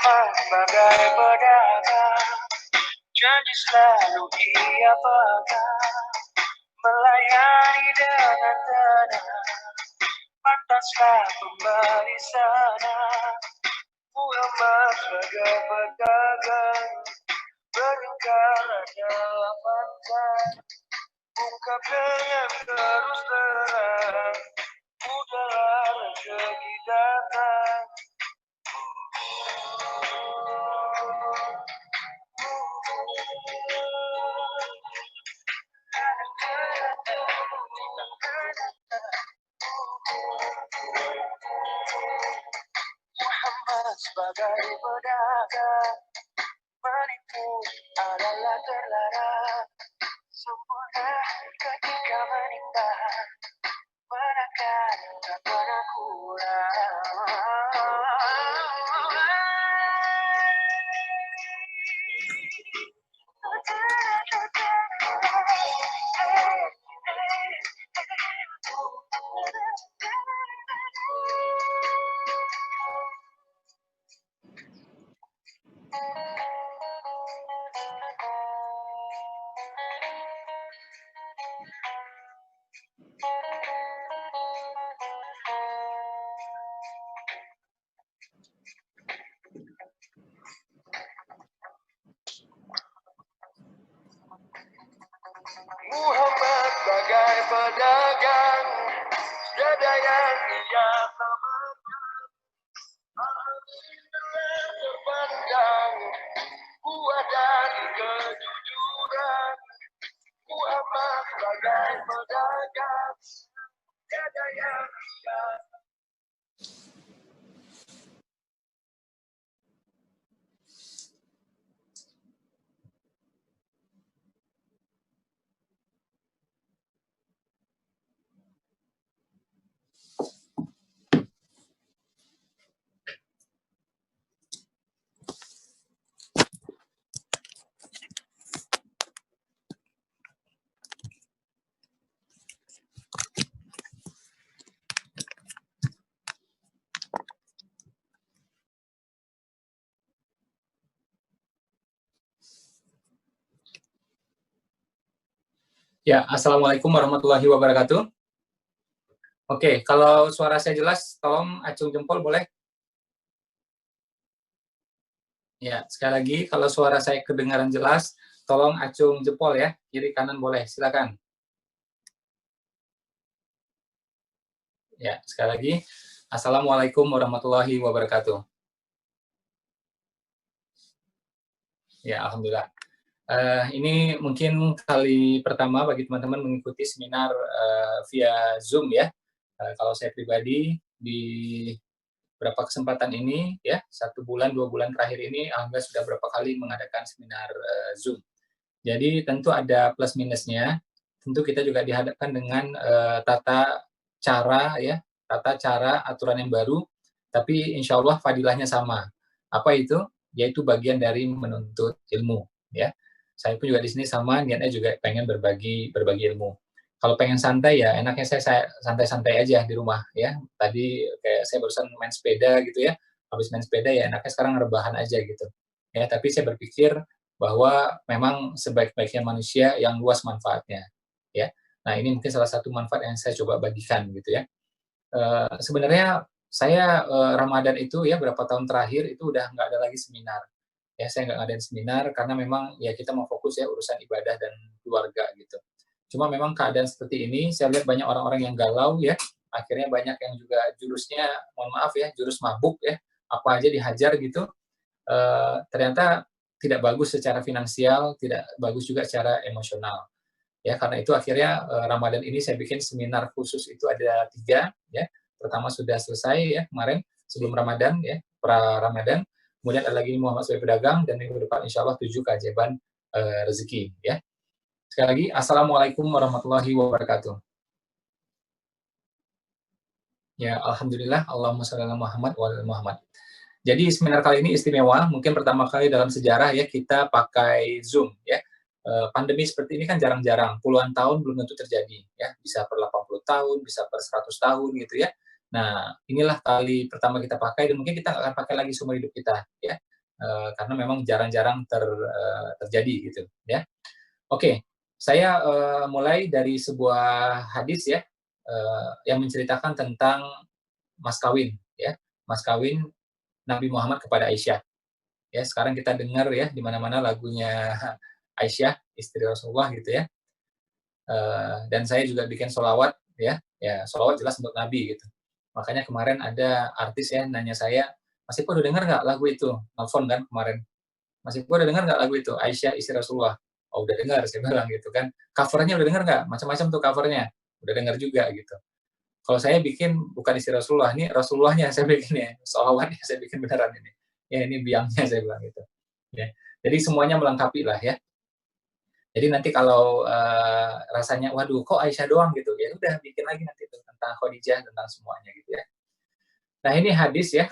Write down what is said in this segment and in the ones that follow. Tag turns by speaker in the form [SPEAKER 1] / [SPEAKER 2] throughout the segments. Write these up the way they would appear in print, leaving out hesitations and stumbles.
[SPEAKER 1] sebagai pedagang, janji selalu ia pegang, melayani dengan tenang, pantaslah pembeli sana. Muhammad sebagai pedagang, berengkala dalam mantan, ungkap dengan terus terang, mudahlah rezeki datang. Muhammad sebagai pedagang, menipu adalah terlarang, sempurna ketika menimba, menekan tak pernah kurang. Muhammad sebagai pedagang, tiada yang ia samakan, alhamdulillah terpandang, buah dari kejujuran. Muhammad sebagai pedagang, tiada yang ia. Ya, Assalamualaikum warahmatullahi wabarakatuh. Oke, kalau suara saya jelas, tolong acung jempol boleh? Ya, sekali lagi, kalau suara saya kedengaran jelas, tolong acung jempol ya, kiri kanan boleh, silakan. Ya, sekali lagi, Assalamualaikum warahmatullahi wabarakatuh. Ya, Alhamdulillah. Ini mungkin kali pertama bagi teman-teman mengikuti seminar via Zoom ya. Kalau saya pribadi di beberapa kesempatan ini ya, 1 bulan 2 bulan terakhir ini alhamdulillah sudah berapa kali mengadakan seminar Zoom. Jadi tentu ada plus minusnya. Tentu kita juga dihadapkan dengan tata cara aturan yang baru, tapi insya Allah fadilahnya sama. Apa itu? Yaitu bagian dari menuntut ilmu ya. Saya pun juga di sini sama, niatnya juga pengen berbagi ilmu. Kalau pengen santai ya enaknya saya santai-santai aja di rumah ya. Tadi kayak saya barusan main sepeda gitu ya. Habis main sepeda ya enaknya sekarang rebahan aja gitu. Ya, tapi saya berpikir bahwa memang sebaik-baiknya manusia yang luas manfaatnya ya. Nah, ini mungkin salah satu manfaat yang saya coba bagikan gitu ya. Sebenarnya saya Ramadan itu ya berapa tahun terakhir itu udah nggak ada lagi seminar. Ya, saya nggak ngadain seminar karena memang ya kita mau fokus ya urusan ibadah dan keluarga gitu. Cuma memang keadaan seperti ini, saya lihat banyak orang-orang yang galau ya, akhirnya banyak yang juga jurusnya, mohon maaf ya, jurus mabuk ya, apa aja dihajar gitu, ternyata tidak bagus secara finansial, tidak bagus juga secara emosional. Ya, karena itu akhirnya Ramadan ini saya bikin seminar khusus itu ada 3 ya. Pertama sudah selesai ya kemarin sebelum Ramadan ya, pra Ramadan. Kemudian ada lagi Muhammad sebagai pedagang dan minggu depan insya Allah 7 keajaiban rezeki ya. Sekali lagi Assalamualaikum warahmatullahi wabarakatuh. Ya, alhamdulillah Allahumma shalli ala Muhammad wa ala Muhammad. Jadi seminar kali ini istimewa, mungkin pertama kali dalam sejarah ya kita pakai Zoom ya. Pandemi seperti ini kan jarang-jarang, puluhan tahun belum tentu terjadi ya, bisa per 80 tahun, bisa per 100 tahun gitu ya. Nah, inilah kali pertama kita pakai dan mungkin kita nggak akan pakai lagi seumur hidup kita ya. karena memang jarang-jarang terjadi gitu ya. Oke, saya mulai dari sebuah hadis ya, yang menceritakan tentang mas kawin ya, mas kawin Nabi Muhammad kepada Aisyah. Ya, sekarang kita dengar ya di mana-mana lagunya Aisyah, istri Rasulullah gitu ya. Dan saya juga bikin sholawat ya, ya sholawat jelas untuk Nabi gitu. Makanya kemarin ada artis ya nanya saya, "Mas Ipul udah dengar nggak lagu itu?" Nelfon kan kemarin. "Mas Ipul udah dengar nggak lagu itu? Aisyah istri Rasulullah." "Oh udah dengar," saya bilang gitu kan. "Covernya udah dengar nggak?" Macam-macam tuh covernya. Udah dengar juga gitu. Kalau saya bikin bukan istri Rasulullah, ini Rasulullahnya saya bikin ya, sholawatnya saya bikin beneran ini. Ya ini biangnya saya bilang gitu. Ya. Jadi semuanya melengkapi lah ya. Jadi nanti kalau rasanya, waduh kok Aisyah doang gitu, ya udah bikin lagi nanti tuh tentang Khadijah, tentang semuanya gitu ya. Nah ini hadis ya,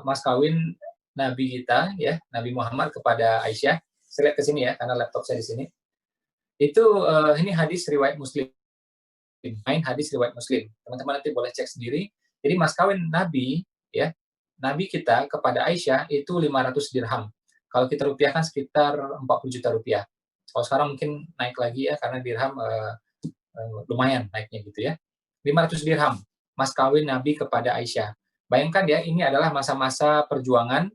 [SPEAKER 1] mas kawin Nabi kita ya, Nabi Muhammad kepada Aisyah. Saya lihat ke sini ya, karena laptop saya di sini. Itu ini hadis riwayat Muslim, main hadis riwayat Muslim. Teman-teman nanti boleh cek sendiri. Jadi mas kawin Nabi ya, Nabi kita kepada Aisyah itu 500 dirham. Kalau kita rupiahkan sekitar 40 juta rupiah. Kalau sekarang mungkin naik lagi ya karena dirham lumayan naiknya gitu ya. 500 dirham mas kawin Nabi kepada Aisyah. Bayangkan ya, ini adalah masa-masa perjuangan,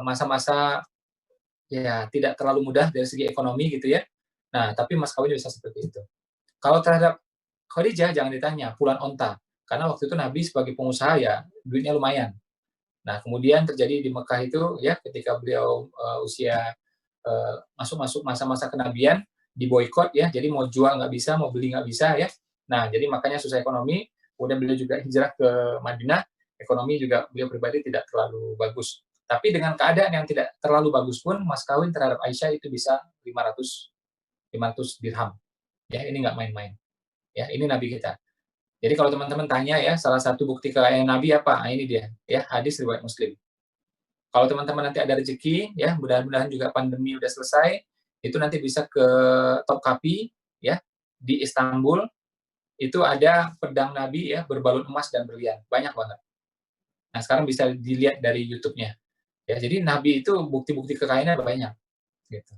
[SPEAKER 1] masa-masa ya tidak terlalu mudah dari segi ekonomi gitu ya. Nah, tapi mas kawin bisa seperti itu. Kalau terhadap Khadijah jangan ditanya, puluhan onta. Karena waktu itu Nabi sebagai pengusaha ya duitnya lumayan. Nah, kemudian terjadi di Mekah itu ya ketika beliau usia masuk masa-masa kenabian, diboikot ya, jadi mau jual nggak bisa, mau beli nggak bisa ya. Nah, jadi makanya susah ekonomi, kemudian beliau juga hijrah ke Madinah, ekonomi juga beliau pribadi tidak terlalu bagus. Tapi dengan keadaan yang tidak terlalu bagus pun, mas kawin terhadap Aisyah itu bisa 500 dirham. Ya, ini nggak main-main. Ya, ini Nabi kita. Jadi kalau teman-teman tanya ya, salah satu bukti kekayaan Nabi apa? Nah, ini dia, ya hadis riwayat Muslim. Kalau teman-teman nanti ada rezeki, ya mudah-mudahan juga pandemi udah selesai, itu nanti bisa ke Topkapi, ya di Istanbul, itu ada pedang Nabi ya berbalut emas dan berlian, banyak banget. Nah sekarang bisa dilihat dari YouTube-nya. Ya, jadi Nabi itu bukti-bukti kekayaannya banyak. Gitu.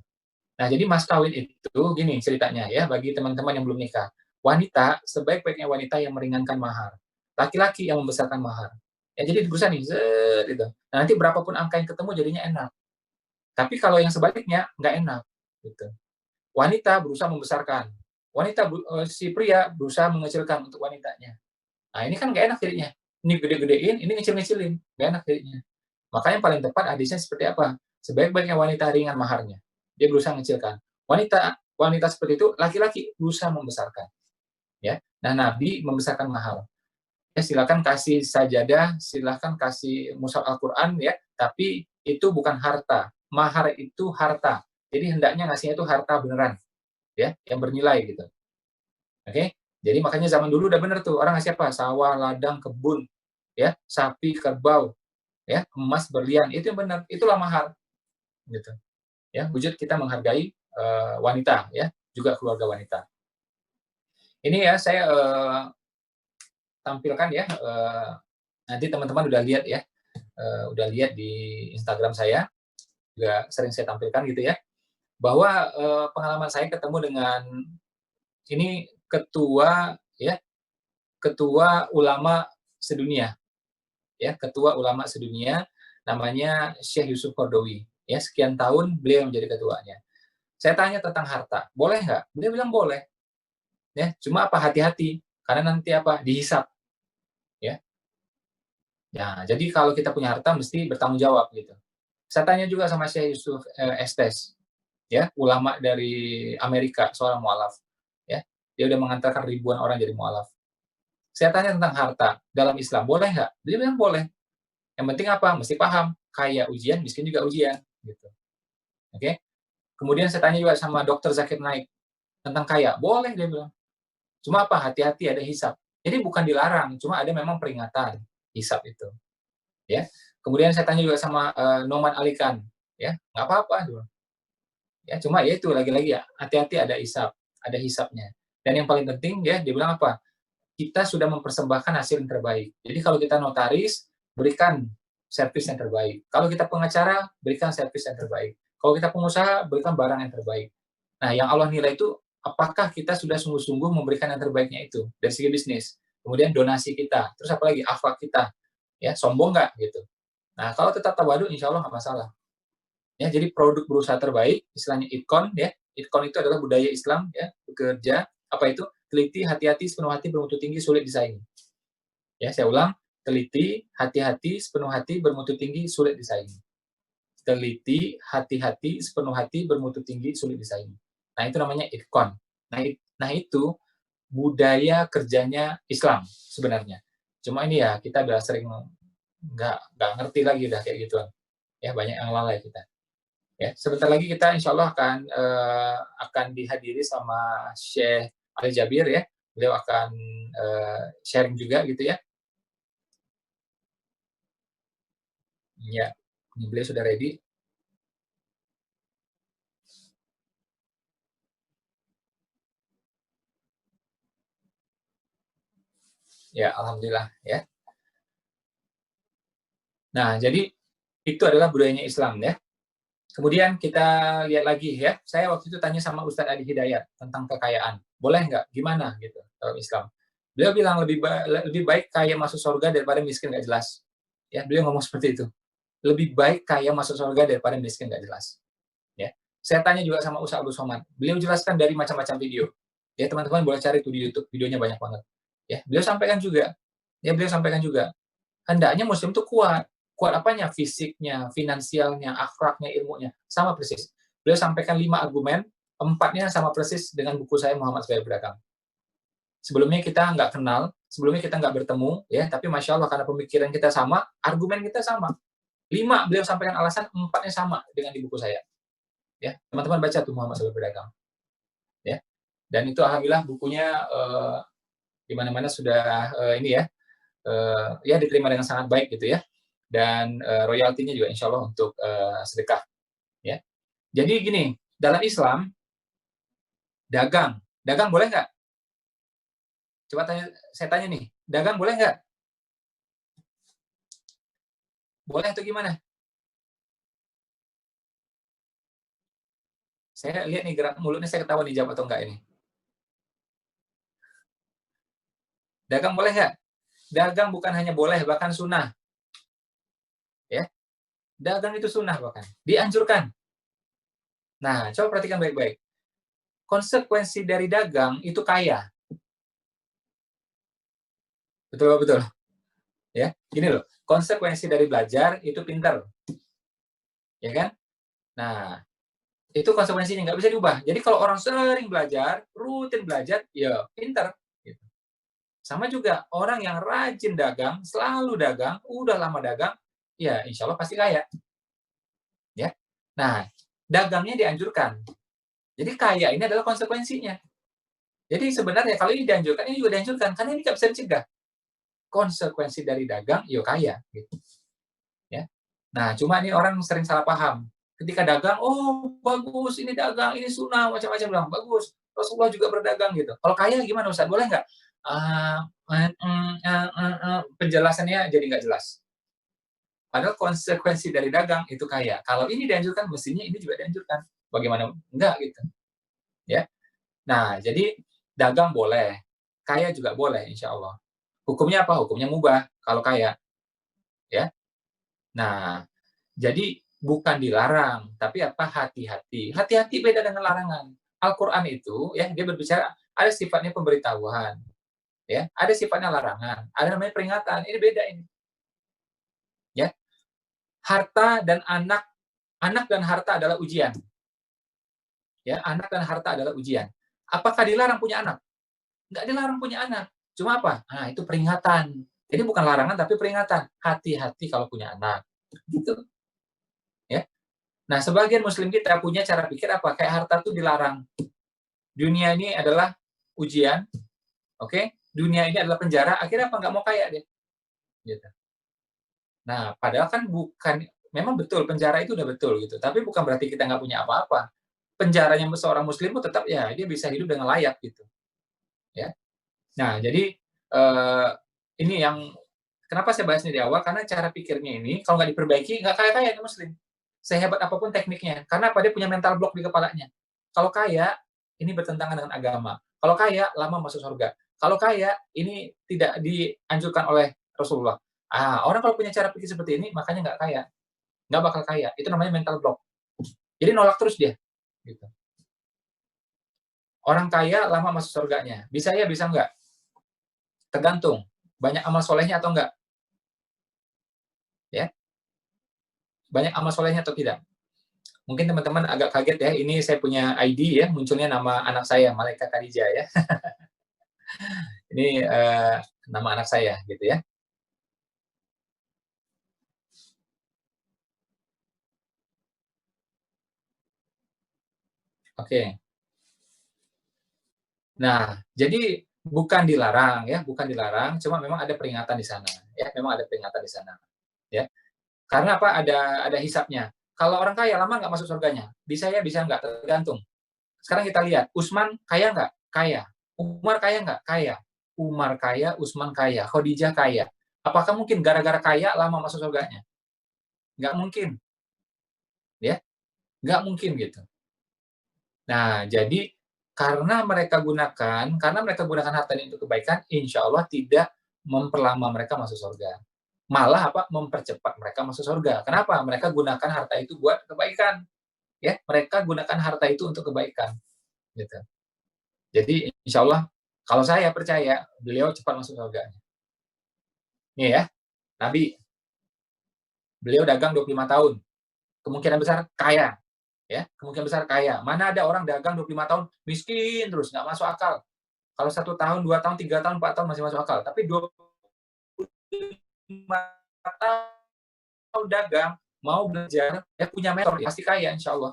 [SPEAKER 1] Nah jadi mas kawin itu gini ceritanya ya bagi teman-teman yang belum nikah. Wanita sebaik-baiknya wanita yang meringankan mahar. Laki-laki yang membesarkan mahar. Ya jadi berusaha nih, gitu. Nah, nanti berapapun angka yang ketemu jadinya enak. Tapi kalau yang sebaliknya nggak enak, gitu. Wanita berusaha membesarkan, si pria berusaha mengecilkan untuk wanitanya. Nah ini kan nggak enak jadinya. Ini gede-gedein, ini ngecil-ngecilin, nggak enak jadinya. Makanya paling tepat hadisnya seperti apa? Sebaik-baiknya wanita ringan maharnya, dia berusaha mengecilkan. Wanita wanita seperti itu laki-laki berusaha membesarkan, ya. Nah Nabi membesarkan mahar. Ya silakan kasih sajadah, silakan kasih mushaf Al-Qur'an ya, tapi itu bukan harta. Mahar itu harta. Jadi hendaknya ngasihnya itu harta beneran, ya, yang bernilai gitu. Oke? Jadi makanya zaman dulu udah bener tuh, orang ngasih apa? Sawah, ladang, kebun, ya, sapi, kerbau, ya, emas, berlian, itu yang benar, itulah mahar, gitu. Ya, wujud kita menghargai wanita, ya, juga keluarga wanita. Ini ya saya tampilkan ya, nanti teman-teman udah lihat ya, udah lihat di Instagram saya, juga sering saya tampilkan gitu ya, bahwa pengalaman saya ketemu dengan ini ketua ulama sedunia, ya ketua ulama sedunia, namanya Syekh Yusuf Qaradawi. Ya sekian tahun beliau menjadi ketuanya. Saya tanya tentang harta, boleh nggak? Beliau bilang boleh. Ya, cuma apa hati-hati, karena nanti apa dihisap. Ya, nah jadi kalau kita punya harta mesti bertanggung jawab gitu. Saya tanya juga sama Syekh Yusuf Estes, ya ulama dari Amerika, seorang mualaf. Ya, dia udah mengantarkan ribuan orang jadi mualaf. Saya tanya tentang harta dalam Islam, boleh nggak? Dia bilang boleh. Yang penting apa? Mesti paham. Kaya ujian, miskin juga ujian. Gitu. Oke. Kemudian saya tanya juga sama Dokter Zakir Naik tentang kaya. Boleh dia bilang. Cuma apa? Hati-hati ada hisap. Jadi bukan dilarang, cuma ada memang peringatan hisap itu. Ya. Kemudian saya tanya juga sama Noman Alikan. Ya, nggak apa-apa. Ya, cuma ya itu lagi-lagi ya, hati-hati ada hisap, ada hisapnya. Dan yang paling penting ya, dia bilang apa? Kita sudah mempersembahkan hasil yang terbaik. Jadi kalau kita notaris, berikan servis yang terbaik. Kalau kita pengacara, berikan servis yang terbaik. Kalau kita pengusaha, berikan barang yang terbaik. Nah, yang Allah nilai itu, apakah kita sudah sungguh-sungguh memberikan yang terbaiknya itu, dari segi bisnis. Kemudian donasi kita, terus apalagi akhlak kita, ya sombong nggak gitu. Nah, kalau tetap tawadu, insya Allah nggak masalah. Ya, jadi produk berusaha terbaik, istilahnya itkon, ya. Itkon itu adalah budaya Islam, ya, bekerja, apa itu? Teliti, hati-hati, sepenuh hati, bermutu tinggi, sulit disaingi. Ya, saya ulang, teliti, hati-hati, sepenuh hati, bermutu tinggi, sulit disaingi. Teliti, hati-hati, sepenuh hati, bermutu tinggi, sulit disaingi. Nah, itu namanya itkon. Nah, itu budaya kerjanya Islam sebenarnya. Cuma ini ya, kita udah sering nggak ngerti lagi udah kayak gituan. Ya, banyak yang lalai kita. Ya, sebentar lagi kita insya Allah akan dihadiri sama Syekh Ali Jabir ya. Beliau akan sharing juga gitu ya. Ya, ini beliau sudah ready. Ya, alhamdulillah ya. Nah, jadi itu adalah budayanya Islam ya. Kemudian kita lihat lagi ya. Saya waktu itu tanya sama Ustadz Adi Hidayat tentang kekayaan. Boleh nggak? Gimana gitu dalam Islam? Beliau bilang lebih baik kaya masuk surga daripada miskin nggak jelas. Ya, beliau ngomong seperti itu. Lebih baik kaya masuk surga daripada miskin nggak jelas. Ya. Saya tanya juga sama Ustadz Abdul Somad. Beliau jelaskan dari macam-macam video. Ya, teman-teman boleh cari itu di YouTube. Videonya banyak banget. Ya, beliau sampaikan juga. Ya, beliau sampaikan juga. Hendaknya Muslim itu kuat. Kuat apanya? Fisiknya, finansialnya, akhlaknya, ilmunya. Sama persis. Beliau sampaikan 5 argumen, 4-nya sama persis dengan buku saya Muhammad Sebagai Pedagang. Sebelumnya kita nggak kenal, sebelumnya kita nggak bertemu, ya, tapi Masya Allah karena pemikiran kita sama, argumen kita sama. 5 beliau sampaikan alasan, 4-nya sama dengan di buku saya. Ya, teman-teman baca tuh Muhammad Sebagai Pedagang. Ya, dan itu alhamdulillah bukunya di mana-mana sudah ini ya, ya diterima dengan sangat baik gitu ya. Dan royaltinya juga insya Allah untuk sedekah. Ya. Jadi gini, dalam Islam, dagang boleh nggak? Coba saya tanya nih, dagang boleh nggak? Boleh atau gimana? Saya lihat nih gerak mulutnya, saya ketahuan dijawab atau enggak ini. Dagang boleh nggak? Dagang bukan hanya boleh, bahkan sunnah. Ya, dagang itu sunnah bahkan, dianjurkan. Nah, coba perhatikan baik-baik. Konsekuensi dari dagang itu kaya. Betul betul. Ya, gini loh. Konsekuensi dari belajar itu pintar. Ya kan? Nah, itu konsekuensinya nggak bisa diubah. Jadi kalau orang sering belajar, rutin belajar, ya pintar. Gitu. Sama juga orang yang rajin dagang, selalu dagang, udah lama dagang, ya insya Allah pasti kaya. Ya. Nah, dagangnya dianjurkan. Jadi kaya ini adalah konsekuensinya. Jadi sebenarnya kalau ini dianjurkan, ini juga dianjurkan karena ini nggak bisa dicegah. Konsekuensi dari dagang, ya kaya. Gitu. Ya. Nah, cuma ini orang sering salah paham. Ketika dagang, oh bagus, ini dagang, ini sunnah, macam-macam bilang bagus. Rasulullah juga berdagang gitu. Kalau kaya gimana Ustaz? Boleh nggak? Penjelasannya jadi nggak jelas. Padahal konsekuensi dari dagang itu kaya. Kalau ini dianjurkan, mestinya ini juga dianjurkan. Bagaimana? Enggak gitu. Ya. Nah, jadi dagang boleh, kaya juga boleh, insya Allah. Hukumnya apa? Hukumnya mubah kalau kaya. Ya. Nah, jadi bukan dilarang, tapi apa? Hati-hati. Hati-hati beda dengan larangan. Al-Quran itu ya dia berbicara ada sifatnya pemberitahuan, ya, ada sifatnya larangan, ada namanya peringatan. Ini beda ini. Ya, harta dan anak dan harta adalah ujian. Ya, anak dan harta adalah ujian. Apakah dilarang punya anak? Nggak dilarang punya anak. Cuma apa? Nah, itu peringatan. Jadi bukan larangan tapi peringatan. Hati-hati kalau punya anak. Gitu. Ya. Nah, sebagian muslim kita punya cara pikir apa? Kayak harta itu dilarang. Dunia ini adalah ujian, oke? Okay? Dunia ini adalah penjara, akhirnya apa? Nggak mau kaya dia. Gitu. Nah, padahal kan bukan, memang betul penjara itu udah betul gitu, tapi bukan berarti kita nggak punya apa-apa. Penjaranya seorang muslim itu tetap ya dia bisa hidup dengan layak gitu. Ya. Nah, jadi ini yang Kenapa saya bahas ini di awal? Karena cara pikirnya ini kalau nggak diperbaiki nggak kaya-kaya nih Muslim. Sehebat apapun tekniknya. Karena apa? Dia punya mental block di kepalanya. Kalau kaya, ini bertentangan dengan agama. Kalau kaya, lama masuk surga. Kalau kaya, ini tidak dianjurkan oleh Rasulullah. Orang kalau punya cara pikir seperti ini, makanya nggak kaya. Nggak bakal kaya. Itu namanya mental block. Jadi nolak terus dia. Gitu. Orang kaya lama masuk surganya. Bisa ya, bisa nggak? Tergantung. Banyak amal solehnya atau enggak. Ya, banyak amal solehnya atau tidak. Mungkin teman-teman agak kaget ya, ini saya punya ID ya, munculnya nama anak saya, Malaika Khadijah ya. Ini nama anak saya gitu ya. Oke. Nah, jadi bukan dilarang ya, bukan dilarang, cuma memang ada peringatan di sana ya, memang ada peringatan di sana ya. Karena apa? Ada hisapnya. Kalau orang kaya lama nggak masuk surganya? Bisa ya, bisa nggak? Tergantung. Sekarang kita lihat, Utsman kaya nggak? Kaya. Umar kaya nggak? Kaya. Umar kaya, Utsman kaya, Khadijah kaya. Apakah mungkin gara-gara kaya lama masuk surganya? Nggak mungkin, ya, nggak mungkin gitu. Nah, jadi karena mereka gunakan harta ini untuk kebaikan, insya Allah tidak memperlama mereka masuk surga. Malah apa? Mempercepat mereka masuk surga. Kenapa? Mereka gunakan harta itu buat kebaikan. Ya, mereka gunakan harta itu untuk kebaikan. Gitu. Jadi insya Allah, kalau saya percaya, beliau cepat masuk surga. Nih ya, Nabi, beliau dagang 25 tahun. Kemungkinan besar kaya. Ya, kemungkinan besar kaya. Mana ada orang dagang 25 tahun, miskin terus, nggak masuk akal. Kalau 1 tahun, 2 tahun, 3 tahun, 4 tahun masih masuk akal. Tapi 25 tahun dagang, mau belajar, ya punya mentor, ya pasti kaya insya Allah.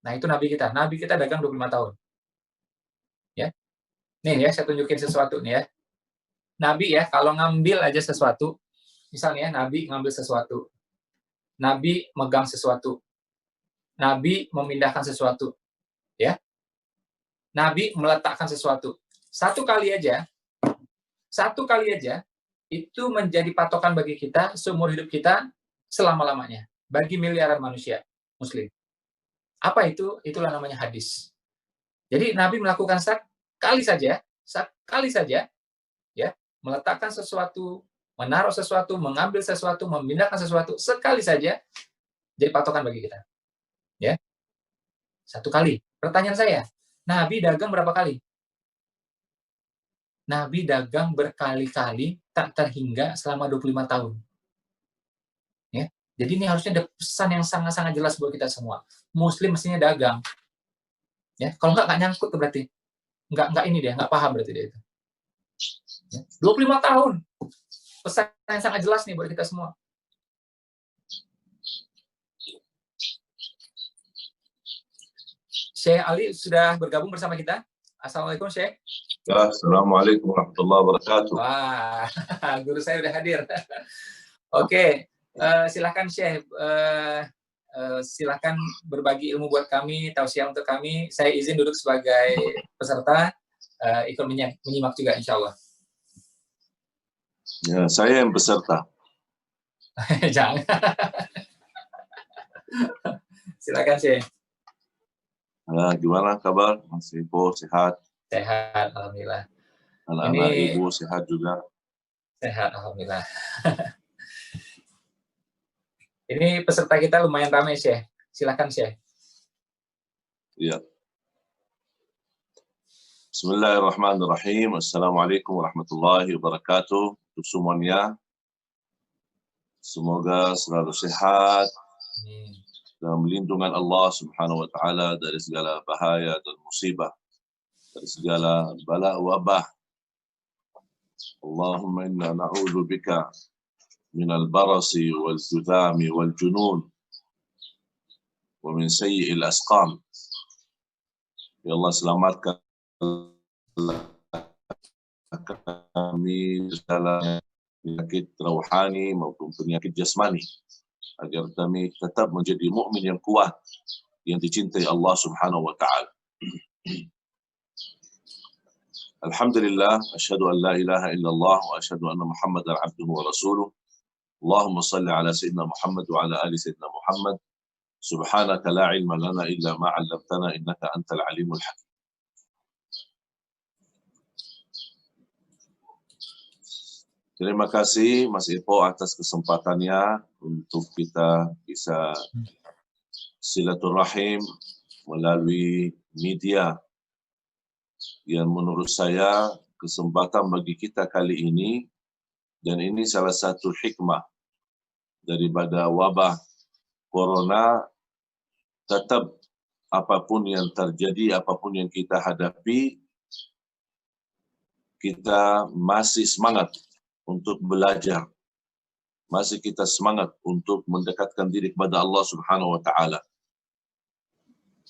[SPEAKER 1] Nah itu Nabi kita. Nabi kita dagang 25 tahun. Ya, nih ya saya tunjukin sesuatu nih ya. Nabi ya kalau ngambil aja sesuatu, misalnya ya, Nabi ngambil sesuatu, Nabi megang sesuatu, Nabi memindahkan sesuatu, ya. Nabi meletakkan sesuatu. Satu kali aja itu menjadi patokan bagi kita seumur hidup kita selama-lamanya. Bagi miliaran manusia Muslim. Apa itu? Itulah namanya hadis. Jadi Nabi melakukan sekali saja, ya, meletakkan sesuatu, menaruh sesuatu, mengambil sesuatu, memindahkan sesuatu, sekali saja jadi patokan bagi kita. Ya, satu kali. Pertanyaan saya, Nabi dagang berapa kali? Nabi dagang berkali-kali, tak terhingga selama 25 tahun. Ya. Jadi ini harusnya ada pesan yang sangat-sangat jelas buat kita semua. Muslim mestinya dagang. Ya, kalau nggak nyangkut berarti. Nggak ini dia, nggak paham berarti dia itu. Ya. 25 tahun. Pesan yang sangat jelas nih buat kita semua. Syekh Ali sudah bergabung bersama kita. Assalamualaikum Syekh.
[SPEAKER 2] Ya, Assalamualaikum warahmatullahi wabarakatuh.
[SPEAKER 1] Wah, guru saya udah hadir. Oke, silakan Syekh. Silakan berbagi ilmu buat kami, tausiah untuk kami. Saya izin duduk sebagai peserta, ikut menyimak juga insya Allah.
[SPEAKER 2] Ya, saya yang peserta.
[SPEAKER 1] Jangan. Silakan Syekh.
[SPEAKER 2] Gimana kabar? Mas Ibu sehat?
[SPEAKER 1] Sehat, alhamdulillah.
[SPEAKER 2] Anak-anak Ibu sehat juga?
[SPEAKER 1] Sehat, alhamdulillah. Ini peserta kita lumayan ramai Syekh. Silakan Syekh.
[SPEAKER 2] Iya. Bismillahirrahmanirrahim. Assalamualaikum warahmatullahi wabarakatuh. Untuk semuanya, semoga selalu sehat dan melindungan Allah Subhanahu wa taala dari segala bahaya dan musibah, dari segala bala wabah. Allahumma inna na'udzu bika minal barasi wal judami wal junun wa min sayyi'il asqam. Ya Allah, selamatkan kami segala penyakit rohani maupun penyakit jasmani, agar kami tetap menjadi mukmin yang kuat, yang dicintai Allah Subhanahu wa taala. Alhamdulillah, asyhadu an la ilaha illallah wa asyhadu anna Muhammadar abduhu wa rasuluh. Allahumma salli ala sayyidina Muhammad wa ala ali sayyidina Muhammad. Subhanaka la ilma lana illa ma 'allamtana innaka antal alimul hakim. Terima kasih Mas Ipo atas kesempatannya untuk kita bisa silaturahim melalui media yang menurut saya kesempatan bagi kita kali ini, dan ini salah satu hikmah daripada wabah corona. Tetap apapun yang terjadi, apapun yang kita hadapi, kita masih semangat untuk belajar. Masih kita semangat untuk mendekatkan diri kepada Allah Subhanahu wa Ta'ala.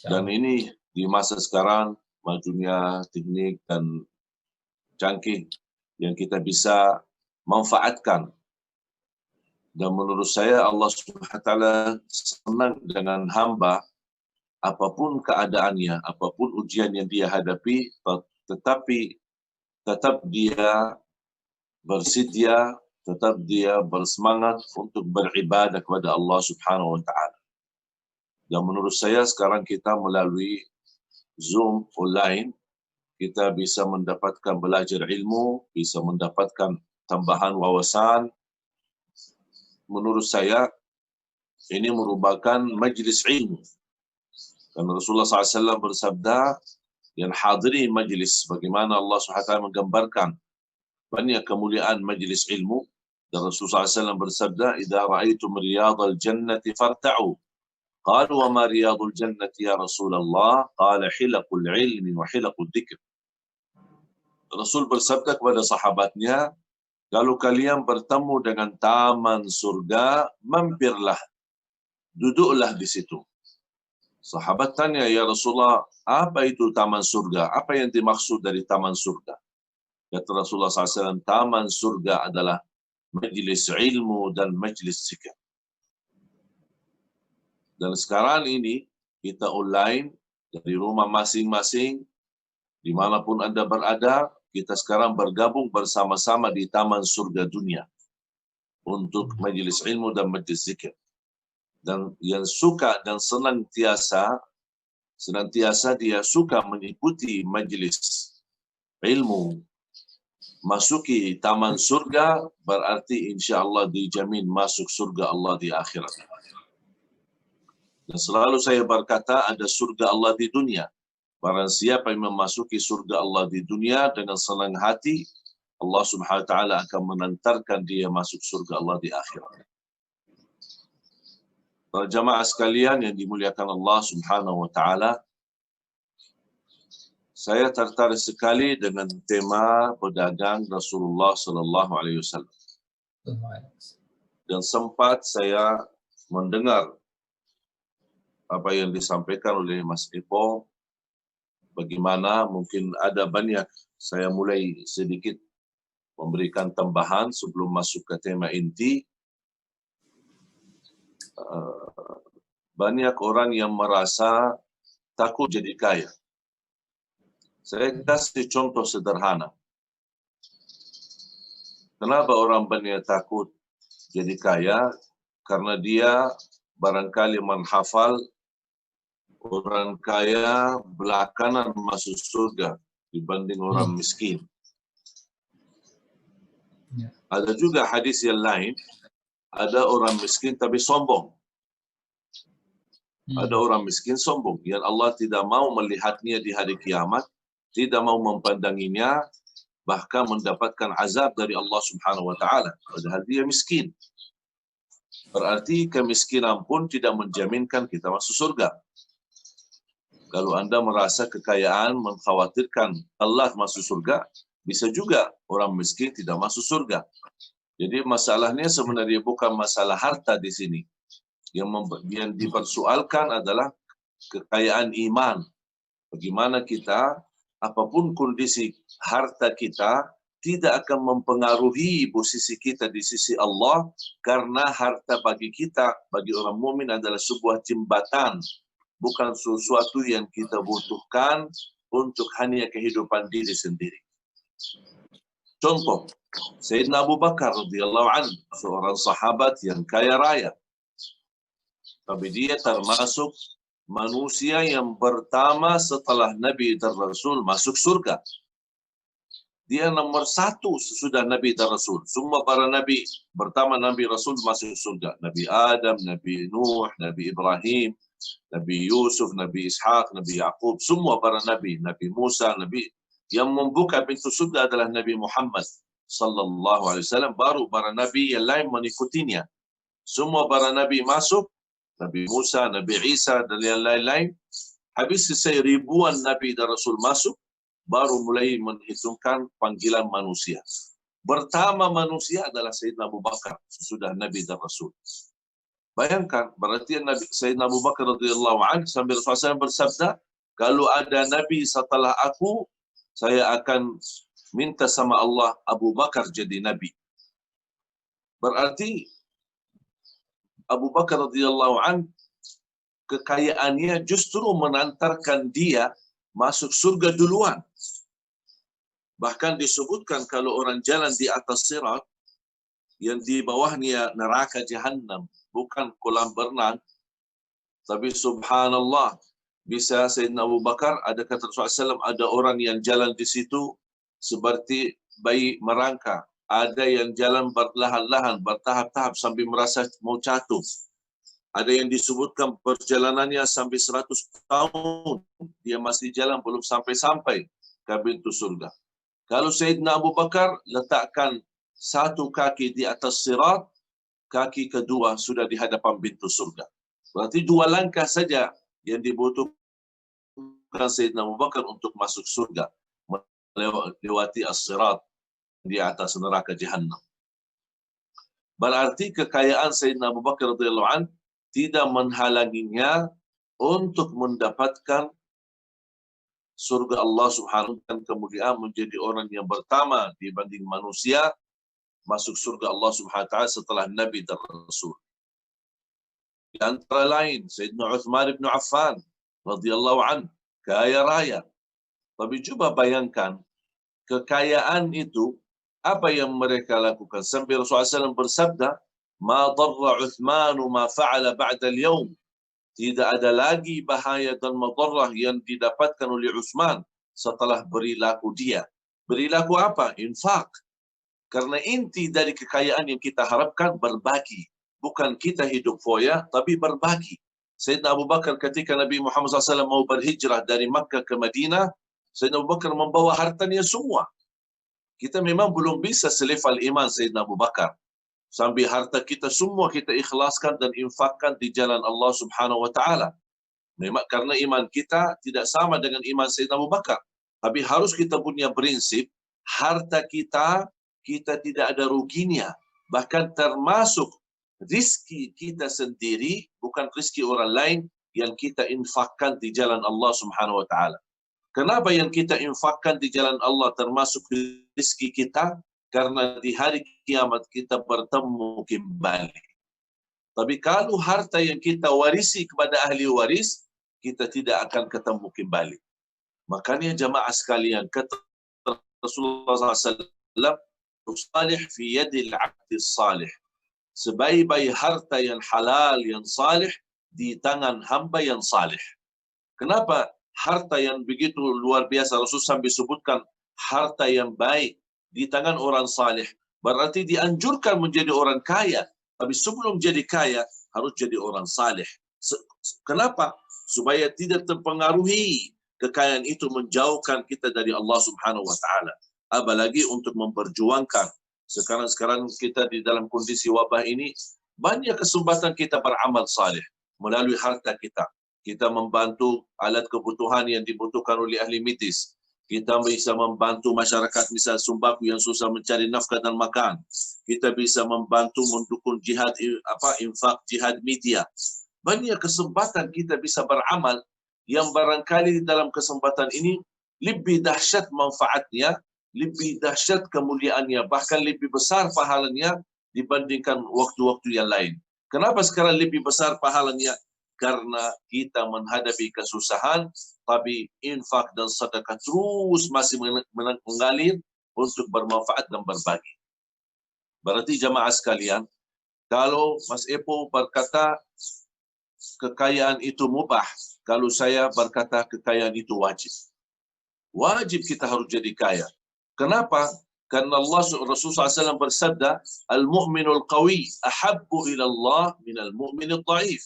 [SPEAKER 2] Dan ini di masa sekarang, majunya teknik dan canggih yang kita bisa manfaatkan. Dan menurut saya Allah Subhanahu wa Ta'ala senang dengan hamba, apapun keadaannya, apapun ujian yang dia hadapi, tetapi tetap dia bersedia, tetap dia bersemangat untuk beribadah kepada Allah Subhanahu wa Ta'ala. Dan menurut saya sekarang kita melalui Zoom online, kita bisa mendapatkan belajar ilmu, bisa mendapatkan tambahan wawasan. Menurut saya ini merupakan majlis ilmu. Dan Rasulullah SAW bersabda, yang hadiri majlis, bagaimana Allah SWT menggambarkan banyak kemuliaan majlis ilmu. Dan Rasulullah SAW bersabda, "Idza ra'aitum riyadal jannati farta'u." Qalu wa ma riyadul jannati ya Rasulullah? Qala hilaqul ilmi wa hilaqul dzikr. Rasul bersabda kepada sahabatnya, kalau kalian bertemu dengan taman surga, mampirlah, duduklah di situ. Sahabat tanya, ya Rasulullah, apa itu taman surga? Apa yang dimaksud dari taman surga? Kata Rasulullah SAW, taman surga adalah majlis ilmu dan majlis zikir. Dan sekarang ini kita online dari rumah masing-masing, dimanapun Anda berada, kita sekarang bergabung bersama-sama di taman surga dunia untuk majlis ilmu dan majlis zikir. Dan yang suka dan senantiasa dia suka mengikuti majlis ilmu, masuki taman surga, berarti insya Allah dijamin masuk surga Allah di akhirat. Dan selalu saya berkata, ada surga Allah di dunia. Barang siapa yang memasuki surga Allah di dunia dengan senang hati, Allah Subhanahu wa Ta'ala akan mengantarkan dia masuk surga Allah di akhirat. Para jamaah sekalian yang dimuliakan Allah Subhanahu wa Ta'ala, saya tertarik sekali dengan tema pedagang Rasulullah Sallallahu Alaihi Wasallam. Dan sempat saya mendengar apa yang disampaikan oleh Mas Ipo, bagaimana mungkin ada banyak, saya mulai sedikit memberikan tambahan sebelum masuk ke tema inti. Banyak orang yang merasa takut jadi kaya. Saya kasih contoh sederhana. Kenapa orang banyak takut jadi kaya? Karena dia barangkali menghafal orang kaya belakangan masuk surga dibanding orang miskin. Ada juga hadis yang lain, ada orang miskin tapi sombong. Ada orang miskin sombong, yang Allah tidak mau melihatnya di hari kiamat, tidak mau mempandanginya, bahkan mendapatkan azab dari Allah Subhanahu wa Ta'ala. Padahal dia miskin. Berarti kemiskinan pun tidak menjaminkan kita masuk surga. Kalau Anda merasa kekayaan mengkhawatirkan Allah masuk surga, bisa juga orang miskin tidak masuk surga. Jadi masalahnya sebenarnya bukan masalah harta di sini. Yang dipersoalkan adalah kekayaan iman. Bagaimana kita, apapun kondisi harta kita, tidak akan mempengaruhi posisi kita di sisi Allah, karena harta bagi kita, bagi orang mukmin adalah sebuah jembatan, bukan sesuatu yang kita butuhkan untuk hanya kehidupan diri sendiri. Contoh, Sayyidina Abu Bakar radhiyallahu anhu, seorang sahabat yang kaya raya. Tapi dia termasuk manusia yang pertama setelah Nabi dan Rasul masuk surga. Dia nomor satu sesudah Nabi dan Rasul. Semua para Nabi, pertama Nabi Rasul masuk surga. Nabi Adam, Nabi Nuh, Nabi Ibrahim, Nabi Yusuf, Nabi Ishaq, Nabi Yaqub. Semua para Nabi, Nabi Musa, Nabi yang membuka pintu surga adalah Nabi Muhammad sallallahu alaihi wasallam. Baru para Nabi yang lain mengikutinya. Semua para Nabi masuk, Nabi Musa, Nabi Isa dan yang lain-lain. Habis selesai ribuan Nabi dan Rasul masuk, baru mulai menghitungkan panggilan manusia. Pertama manusia adalah Sayyidina Abu Bakar sesudah Nabi dan Rasul. Bayangkan, berarti Nabi Sayyidina Abu Bakar radhiyallahu anhu sambil Rasulullah bersabda, kalau ada Nabi setelah aku, saya akan minta sama Allah Abu Bakar jadi Nabi. Berarti Abu Bakar radhiyallahu anhu kekayaannya justru mengantarkan dia masuk surga duluan. Bahkan disebutkan kalau orang jalan di atas sirat, yang di bawahnya neraka Jahannam, bukan kolam berenang, tapi subhanallah, bisa Sayyidina Abu Bakar, ada kata Rasulullah SAW, ada orang yang jalan di situ seperti bayi merangkak. Ada yang jalan berlahan-lahan, bertahap-tahap sambil merasa mau jatuh. Ada yang disebutkan perjalanannya sampai 100 tahun. Dia masih jalan, belum sampai-sampai ke pintu surga. Kalau Sayyidina Abu Bakar letakkan satu kaki di atas sirat, kaki kedua sudah di hadapan pintu surga. Berarti 2 langkah saja yang dibutuhkan Sayyidina Abu Bakar untuk masuk surga, melewati as-sirat di atas neraka Jahannam. Berarti kekayaan Sayyidina Abu Bakar radhiyallahu anhu tidak menghalanginya untuk mendapatkan surga Allah Subhanahu wa taala, kemudian menjadi orang yang pertama dibanding manusia masuk surga Allah Subhanahu wa taala setelah Nabi dan Rasul. Di antara lain Sayyidina Uthman bin Affan radhiyallahu anhu, kaya raya. Tapi coba bayangkan kekayaan itu, apa yang mereka lakukan? Sampai Rasulullah SAW bersabda, "Ma darra Uthman ma fa'ala ba'da al-yawm." Tidak ada lagi bahaya dan madarrah yang didapatkan oleh Uthman setelah perilaku dia. Perilaku apa? Infak. Karena inti dari kekayaan yang kita harapkan berbagi. Bukan kita hidup foya, tapi berbagi. Sayyidina Abu Bakar ketika Nabi Muhammad SAW mau berhijrah dari Makkah ke Madinah, Sayyidina Abu Bakar membawa hartanya semua. Kita memang belum bisa selevel iman Sayyidina Abu Bakar. Sambil harta kita semua kita ikhlaskan dan infakkan di jalan Allah Subhanahu wa taala. Memang karena iman kita tidak sama dengan iman Sayyidina Abu Bakar. Tapi harus kita punya prinsip, harta kita tidak ada ruginya. Bahkan termasuk rizki kita sendiri, bukan rizki orang lain yang kita infakkan di jalan Allah Subhanahu wa taala. Kenapa yang kita infakkan di jalan Allah termasuk rizki kita? Karena di hari kiamat kita bertemu kembali. Tapi kalau harta yang kita warisi kepada ahli waris, kita tidak akan ketemu kembali. Makanya jamaah sekalian, kata Rasulullah SAW, "Salih fi yadil abdi salih." Sebaik-baik harta yang halal, yang salih, di tangan hamba yang salih. Kenapa harta yang begitu luar biasa Rasulullah sampai sebutkan harta yang baik di tangan orang salih? Berarti dianjurkan menjadi orang kaya, tapi sebelum jadi kaya harus jadi orang salih. Kenapa? Supaya tidak terpengaruhi kekayaan itu menjauhkan kita dari Allah Subhanahu wa taala. Apalagi untuk memperjuangkan. Sekarang kita di dalam kondisi wabah ini, banyak kesempatan kita beramal salih melalui harta kita. Kita membantu alat kebutuhan yang dibutuhkan oleh ahli medis. Kita bisa membantu masyarakat misal sumbaku yang susah mencari nafkah dan makan. Kita bisa membantu mendukung jihad, infak jihad media. Banyak kesempatan kita bisa beramal yang barangkali dalam kesempatan ini lebih dahsyat manfaatnya, lebih dahsyat kemuliaannya, bahkan lebih besar pahalanya dibandingkan waktu-waktu yang lain. Kenapa sekarang lebih besar pahalanya? Karena kita menghadapi kesusahan, tapi infak dan sedekah terus masih mengalir, untuk bermanfaat dan berbagi. Berarti jamaah sekalian, kalau Mas Epo berkata kekayaan itu mubah, kalau saya berkata kekayaan itu wajib. Wajib kita harus jadi kaya. Kenapa? Karena Rasulullah SAW bersabda, Al-mu'minul qawi ahabbu ila Allah minal mu'minil dhaif.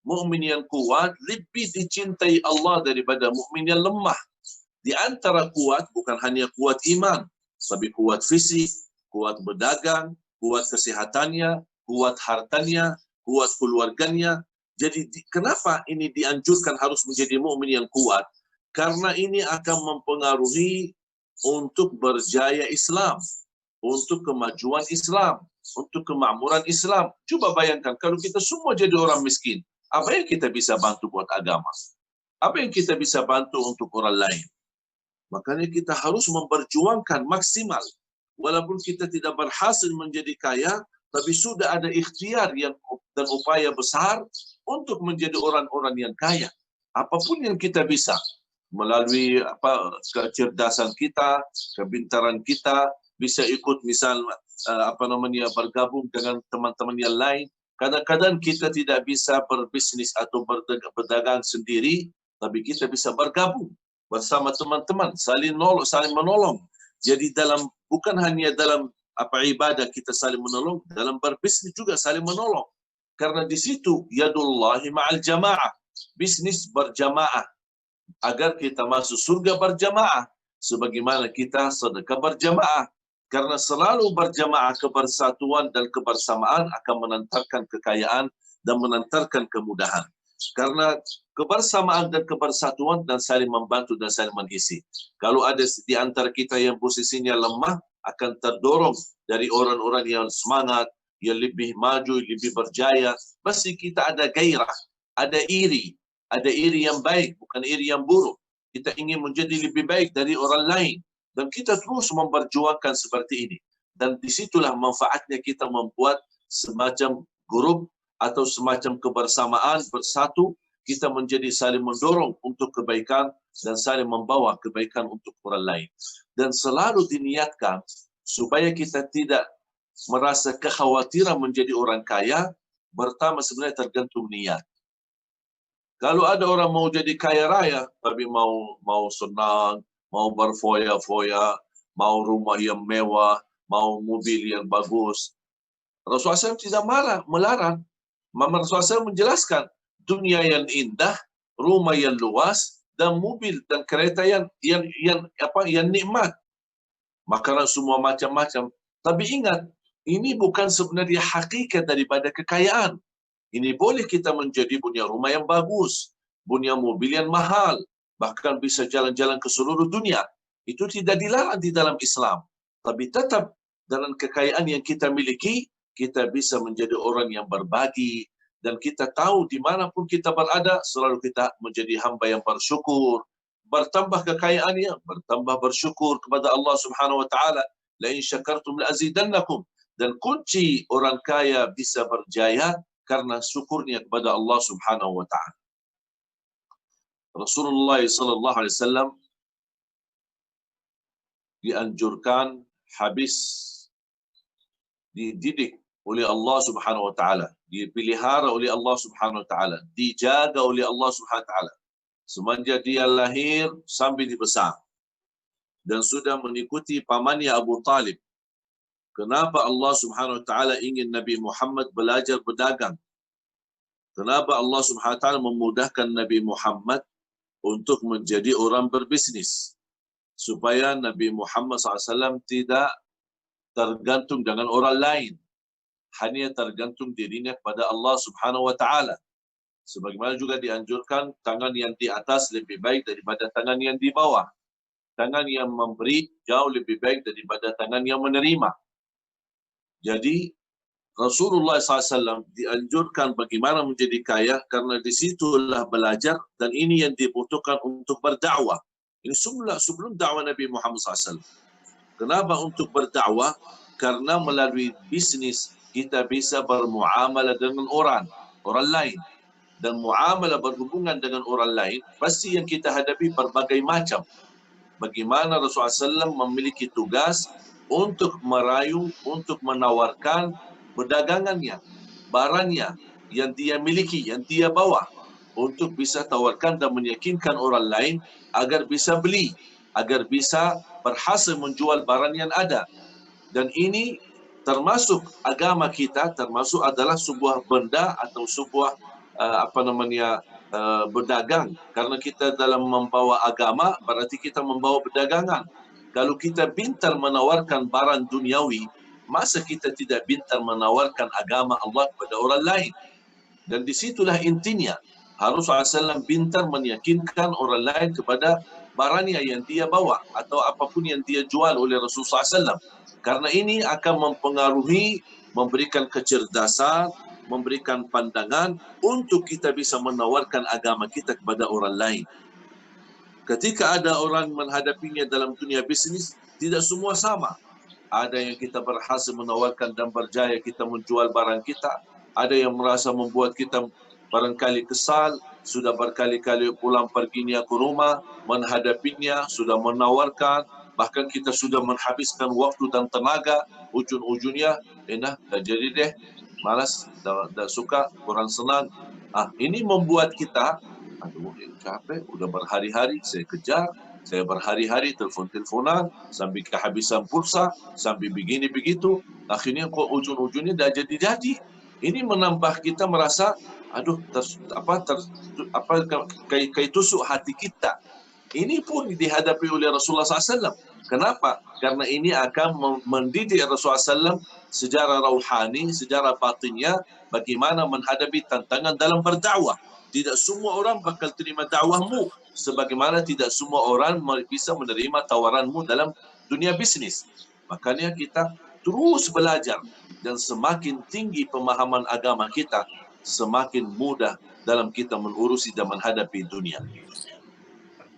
[SPEAKER 2] Mu'min yang kuat lebih dicintai Allah daripada mu'min yang lemah. Di antara kuat bukan hanya kuat iman, tapi kuat fisik, kuat berdagang, kuat kesehatannya, kuat hartanya, kuat keluarganya. Jadi kenapa ini dianjurkan harus menjadi mukmin yang kuat? Karena ini akan mempengaruhi untuk berjaya Islam, untuk kemajuan Islam, untuk kemakmuran Islam. Coba bayangkan kalau kita semua jadi orang miskin, apa yang kita bisa bantu buat agama? Apa yang kita bisa bantu untuk orang lain? Makanya kita harus memperjuangkan maksimal. Walaupun kita tidak berhasil menjadi kaya, tapi sudah ada ikhtiar dan upaya besar untuk menjadi orang-orang yang kaya. Apapun yang kita bisa, melalui kecerdasan kita, kepintaran kita, bisa ikut bergabung dengan teman-teman yang lain. Kadang-kadang kita tidak bisa berbisnis atau berdagang sendiri, tapi kita bisa bergabung bersama teman-teman, saling menolong. Jadi bukan hanya dalam ibadah kita saling menolong, dalam berbisnis juga saling menolong. Karena di situ yadullahi ma'al jamaah, bisnis berjamaah, agar kita masuk surga berjamaah, sebagaimana kita sedekah berjamaah. Karena selalu berjamaah kebersatuan dan kebersamaan akan mengantarkan kekayaan dan mengantarkan kemudahan. Karena kebersamaan dan kebersatuan dan saling membantu dan saling mengisi. Kalau ada di antara kita yang posisinya lemah, akan terdorong dari orang-orang yang semangat, yang lebih maju, lebih berjaya. Pasti kita ada gairah, ada iri yang baik, bukan iri yang buruk. Kita ingin menjadi lebih baik dari orang lain. Dan kita terus memperjuangkan seperti ini. Dan disitulah manfaatnya kita membuat semacam grup atau semacam kebersamaan bersatu, kita menjadi saling mendorong untuk kebaikan dan saling membawa kebaikan untuk orang lain. Dan selalu diniatkan supaya kita tidak merasa kekhawatiran menjadi orang kaya, pertama sebenarnya tergantung niat. Kalau ada orang mau jadi kaya raya, tapi mau senang, mau berfoya-foya, mau rumah yang mewah, mau mobil yang bagus, Rasulullah SAW tidak melarang. Rasulullah SAW menjelaskan dunia yang indah, rumah yang luas, dan mobil dan kereta yang nikmat, makanan semua macam-macam. Tapi ingat, ini bukan sebenarnya hakikat daripada kekayaan. Ini boleh kita menjadi punya rumah yang bagus, punya mobil yang mahal, bahkan bisa jalan-jalan ke seluruh dunia. Itu tidak dilarang di dalam Islam. Tapi tetap dengan kekayaan yang kita miliki, kita bisa menjadi orang yang berbagi. Dan kita tahu dimanapun kita berada, selalu kita menjadi hamba yang bersyukur. Bertambah kekayaannya, bertambah bersyukur kepada Allah Subhanahu Wa Taala. La in syakartum la azidannakum. Dan kunci orang kaya bisa berjaya karena syukurnya kepada Allah Subhanahu Wa Taala. Rasulullah sallallahu alaihi wasallam dianjurkan habis dididik oleh Allah Subhanahu Wa Taala, dipelihara oleh Allah Subhanahu Wa Taala, dijaga oleh Allah Subhanahu Wa Taala semenjak dia lahir sampai dibesar, dan sudah mengikuti pamannya Abu Talib. Kenapa Allah Subhanahu Wa Taala ingin Nabi Muhammad belajar berdagang? Kenapa Allah Subhanahu Wa Taala memudahkan Nabi Muhammad untuk menjadi orang berbisnis? Supaya Nabi Muhammad SAW tidak tergantung dengan orang lain, hanya tergantung dirinya kepada Allah Subhanahu Wa Taala. Sebagaimana juga dianjurkan, tangan yang di atas lebih baik daripada tangan yang di bawah. Tangan yang memberi jauh lebih baik daripada tangan yang menerima. Jadi Rasulullah SAW dianjurkan bagaimana menjadi kaya, karena disitulah belajar, dan ini yang dibutuhkan untuk berdakwah. Ini sebelum dakwah Nabi Muhammad SAW. Kenapa untuk berdakwah? Karena melalui bisnis kita bisa bermuamalah dengan orang lain. Dan muamalah berhubungan dengan orang lain, pasti yang kita hadapi berbagai macam. bagaimana Rasulullah SAW memiliki tugas untuk merayu, untuk menawarkan perdagangannya, barangnya yang dia miliki, yang dia bawa, untuk bisa tawarkan dan meyakinkan orang lain agar bisa beli, agar bisa berhasil menjual barang yang ada. Dan ini termasuk agama kita, termasuk adalah sebuah benda atau sebuah berdagang. Karena kita dalam membawa agama, berarti kita membawa perdagangan. Kalau kita pintar menawarkan barang duniawi, masa kita tidak pintar menawarkan agama Allah kepada orang lain? Dan disitulah intinya. Harus Rasulullah SAW pintar meyakinkan orang lain kepada barangnya yang dia bawa atau apapun yang dia jual oleh Rasulullah SAW. Karena ini akan mempengaruhi, memberikan kecerdasan, memberikan pandangan untuk kita bisa menawarkan agama kita kepada orang lain. Ketika ada orang menghadapinya dalam dunia bisnis, tidak semua sama. Ada yang kita berhasil menawarkan dan berjaya kita menjual barang kita. Ada yang merasa membuat kita barangkali kesal, sudah berkali-kali pulang perginya ke rumah, menghadapinya, sudah menawarkan, bahkan kita sudah menghabiskan waktu dan tenaga, ujung-ujungnya, dah jadi deh, malas, dah suka, kurang senang. Ini membuat kita, aduh, capek, udah berhari-hari saya kejar, saya berhari-hari telefon-teleponan, sampai kehabisan pulsa, sampai begini begitu, akhirnya kok ujung-ujungnya dah jadi-jadi. Ini menambah kita merasa, aduh, kayak tusuk hati kita. Ini pun dihadapi oleh Rasulullah SAW. Kenapa? Karena ini akan mendidik Rasulullah SAW secara rauhani, secara batinnya, bagaimana menghadapi tantangan dalam berdakwah. Tidak semua orang bakal terima dakwahmu, sebagaimana tidak semua orang bisa menerima tawaranmu dalam dunia bisnis. Makanya kita terus belajar, dan semakin tinggi pemahaman agama kita, semakin mudah dalam kita mengurusi dan menghadapi dunia.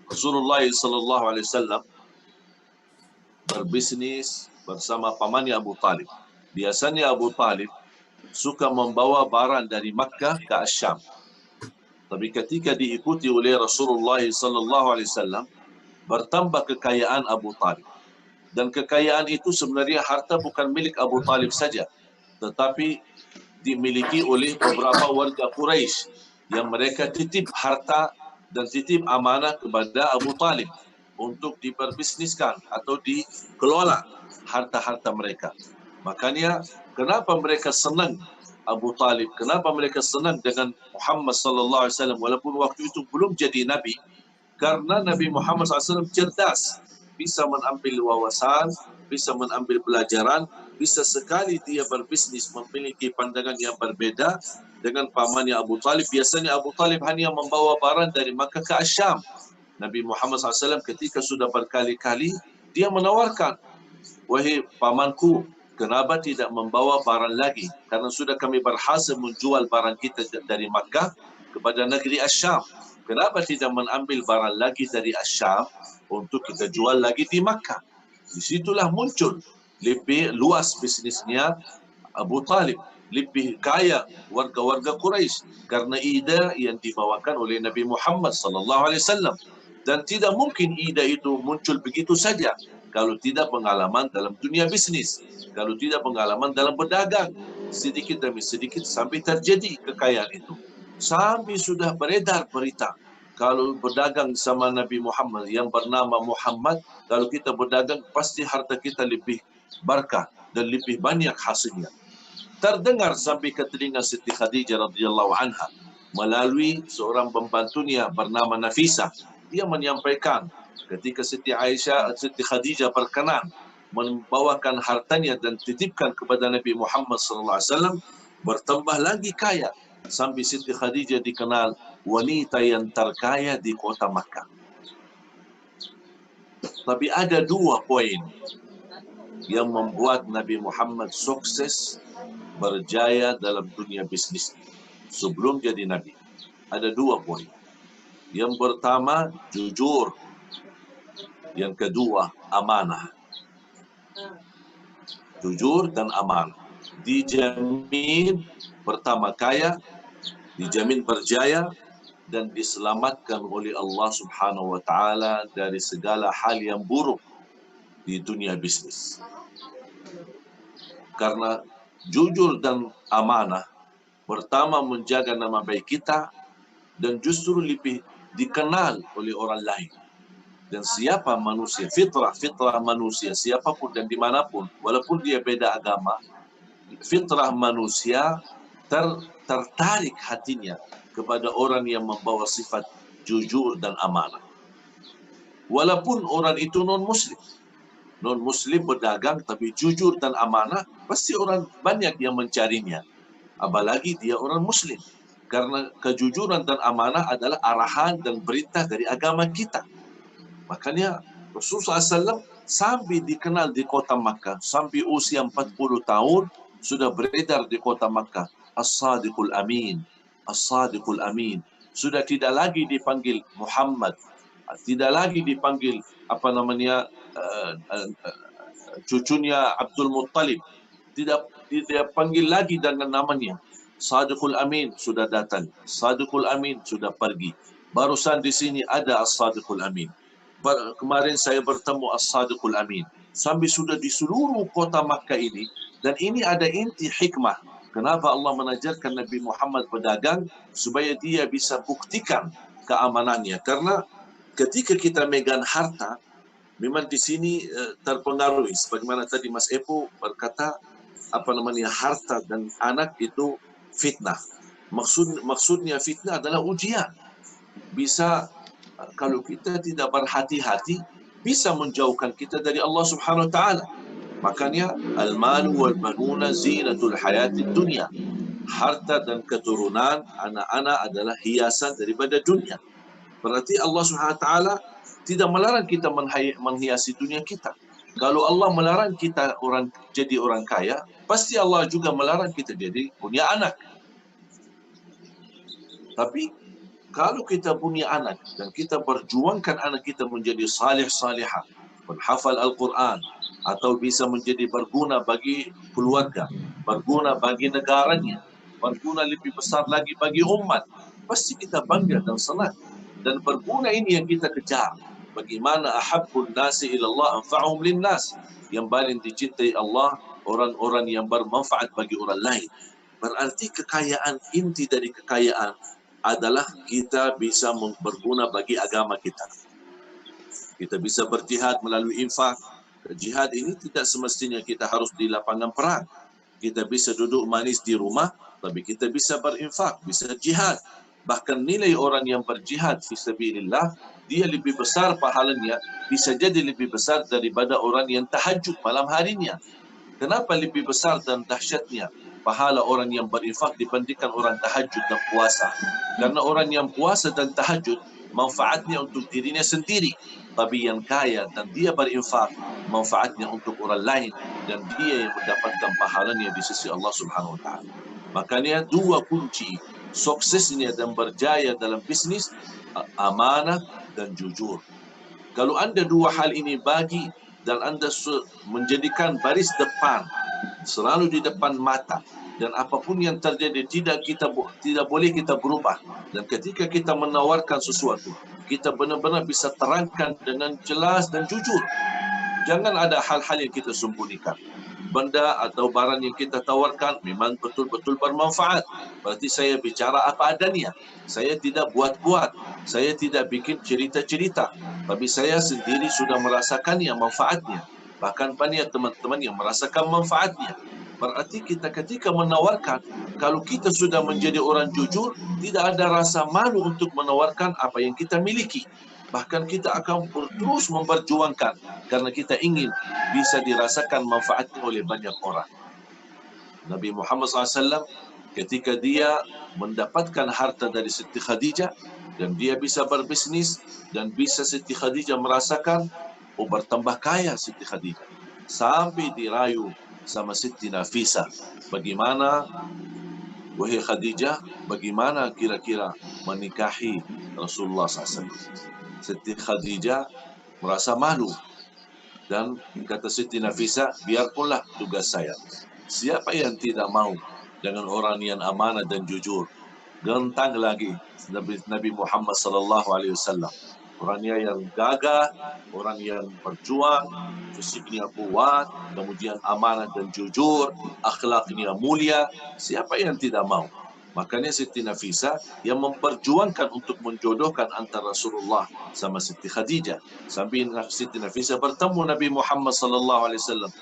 [SPEAKER 2] Rasulullah SAW berbisnis bersama pamannya Abu Talib. Biasanya Abu Talib suka membawa barang dari Makkah ke Asyam. Tapi ketika diikuti oleh Rasulullah SAW, bertambah kekayaan Abu Talib. Dan kekayaan itu sebenarnya harta bukan milik Abu Talib saja, tetapi dimiliki oleh beberapa warga Quraisy yang mereka titip harta dan titip amanah kepada Abu Talib untuk diperbisniskan atau dikelola harta-harta mereka. Makanya kenapa mereka senang Abu Talib, kenapa mereka senang dengan Muhammad SAW walaupun waktu itu belum jadi Nabi? Karena Nabi Muhammad SAW cerdas, bisa mengambil wawasan, bisa mengambil pelajaran, bisa sekali dia berbisnis, memiliki pandangan yang berbeda dengan pamannya Abu Talib. Biasanya Abu Talib hanya membawa barang dari Makkah ke Asyam. Nabi Muhammad SAW ketika sudah berkali-kali, dia menawarkan, wahai pamanku, kenapa tidak membawa barang lagi? Karena sudah kami berhasil menjual barang kita dari Makkah kepada negeri Asyam. Kenapa tidak mengambil barang lagi dari Asyam untuk kita jual lagi di Makkah? Disitulah muncul lebih luas bisnisnya Abu Talib, lebih kaya warga-warga Quraisy karena ide yang dibawakan oleh Nabi Muhammad SAW. Dan tidak mungkin ide itu muncul begitu saja kalau tidak pengalaman dalam dunia bisnis, kalau tidak pengalaman dalam berdagang, sedikit demi sedikit sampai terjadi kekayaan itu. Sampai sudah beredar berita, kalau berdagang sama Nabi Muhammad yang bernama Muhammad, kalau kita berdagang pasti harta kita lebih berkah dan lebih banyak hasilnya. Terdengar sampai ke telinga Siti Khadijah radhiyallahu anha melalui seorang pembantunya bernama Nafisah. Dia menyampaikan ketika Siti Khadijah berkenan membawakan hartanya dan titipkan kepada Nabi Muhammad SAW, bertambah lagi kaya sampai Siti Khadijah dikenal wanita yang terkaya di kota Makkah. Tapi ada dua poin yang membuat Nabi Muhammad sukses berjaya dalam dunia bisnis sebelum jadi Nabi. Ada dua poin. Yang pertama, jujur. Yang kedua, amanah. Jujur dan amanah. Dijamin pertama kaya, dijamin berjaya, dan diselamatkan oleh Allah Subhanahu wa taala dari segala hal yang buruk di dunia bisnis. Karena jujur dan amanah pertama menjaga nama baik kita dan justru lebih dikenal oleh orang lain. Dan siapa manusia, fitrah manusia, siapapun dan dimanapun, walaupun dia beda agama, fitrah manusia tertarik hatinya kepada orang yang membawa sifat jujur dan amanah. Walaupun orang itu non-muslim berdagang tapi jujur dan amanah, pasti orang banyak yang mencarinya. Apalagi dia orang muslim. Karena kejujuran dan amanah adalah arahan dan perintah dari agama kita. Makanya Rasulullah SAW sampai dikenal di kota Makkah, sampai usia 40 tahun sudah beredar di kota Makkah, As-Sadiqul Amin, As-Sadiqul Amin. Sudah tidak lagi dipanggil Muhammad, tidak lagi dipanggil cucunya Abdul Muttalib, tidak panggil lagi dengan namanya. Sadiqul Amin sudah datang, Sadiqul Amin sudah pergi. Barusan di sini ada As-Sadiqul Amin. Kemarin saya bertemu As-Sadiqul Amin. Sampai sudah di seluruh kota Makkah ini. Dan ini ada inti hikmah. Kenapa Allah menajarkan Nabi Muhammad berdagang? Supaya dia bisa buktikan keamanannya. Karena ketika kita megang harta, memang di sini terpengaruhi. Sebagaimana tadi Mas Epo berkata, harta dan anak itu fitnah. Maksudnya fitnah adalah ujian. Bisa kalau kita tidak berhati-hati, bisa menjauhkan kita dari Allah Subhanahu wa taala. Makanya al-malu wal banuna zinatul hayatid dunya. Harta dan keturunan anak-anak adalah hiasan daripada dunia. Berarti Allah Subhanahu wa taala tidak melarang kita menghiasi dunia kita. Kalau Allah melarang kita jadi orang kaya, pasti Allah juga melarang kita jadi punya anak. Tapi kalau kita punya anak dan kita berjuangkan anak kita menjadi salih-salihah, menghafal Al-Quran, atau bisa menjadi berguna bagi keluarga, berguna bagi negaranya, berguna lebih besar lagi bagi umat, pasti kita bangga dan senang. Dan berguna ini yang kita kejar. Bagaimana ahabbun nasi ilallah anfa'uhum linnas. Yang paling dicintai Allah, orang-orang yang bermanfaat bagi orang lain. Berarti kekayaan, inti dari kekayaan adalah kita bisa berguna bagi agama kita. Kita bisa berjihad melalui infak. Jihad ini tidak semestinya kita harus di lapangan perang. Kita bisa duduk manis di rumah, tapi kita bisa berinfak, bisa jihad. Bahkan nilai orang yang berjihad fi sabilillah, dia lebih besar pahalanya, bisa jadi lebih besar daripada orang yang tahajud malam harinya. Kenapa lebih besar dan dahsyatnya pahala orang yang berinfak dibandingkan orang tahajud dan puasa? Karena orang yang puasa dan tahajud manfaatnya untuk dirinya sendiri, tapi yang kaya dan dia berinfak manfaatnya untuk orang lain dan dia yang mendapatkan pahalanya di sisi Allah Subhanahu wa taala. Makanya dua kunci suksesnya dan berjaya dalam bisnis, amanah dan jujur. Kalau Anda dua hal ini bagi dan Anda menjadikan baris depan, selalu di depan mata, dan apapun yang terjadi tidak boleh kita berubah. Dan ketika kita menawarkan sesuatu, kita benar-benar bisa terangkan dengan jelas dan jujur. Jangan ada hal-hal yang kita sembunyikan. Benda atau barang yang kita tawarkan memang betul-betul bermanfaat. Berarti saya bicara apa adanya. Saya tidak buat-buat. Saya tidak bikin cerita-cerita. Tapi saya sendiri sudah merasakannya manfaatnya. Bahkan banyak teman-teman yang merasakan manfaatnya. Berarti kita ketika menawarkan, kalau kita sudah menjadi orang jujur, tidak ada rasa malu untuk menawarkan apa yang kita miliki. Bahkan kita akan terus memperjuangkan karena kita ingin bisa dirasakan manfaatnya oleh banyak orang. Nabi Muhammad SAW ketika dia mendapatkan harta dari Siti Khadijah dan dia bisa berbisnis dan bisa Siti Khadijah merasakan, bertambah kaya Siti Khadijah. Sampai dirayu sama Siti Nafisah. Bagaimana, wahai Khadijah, bagaimana kira-kira menikahi Rasulullah SAW? Siti Khadijah merasa malu dan kata Siti Nafisah, biarpunlah tugas saya. Siapa yang tidak mau dengan orang yang amanah dan jujur? gentang lagi Nabi Muhammad sallallahu alaihi wasallam. Orangnya yang gagah, orang yang berjuang, fisiknya kuat, kemudian amanah dan jujur, akhlaknya mulia. Siapa yang tidak mau? Makanya Siti Nafisah yang memperjuangkan untuk menjodohkan antara Rasulullah sama Siti Khadijah. Sampai Siti Nafisah bertemu Nabi Muhammad sallallahu alaihi wasallam.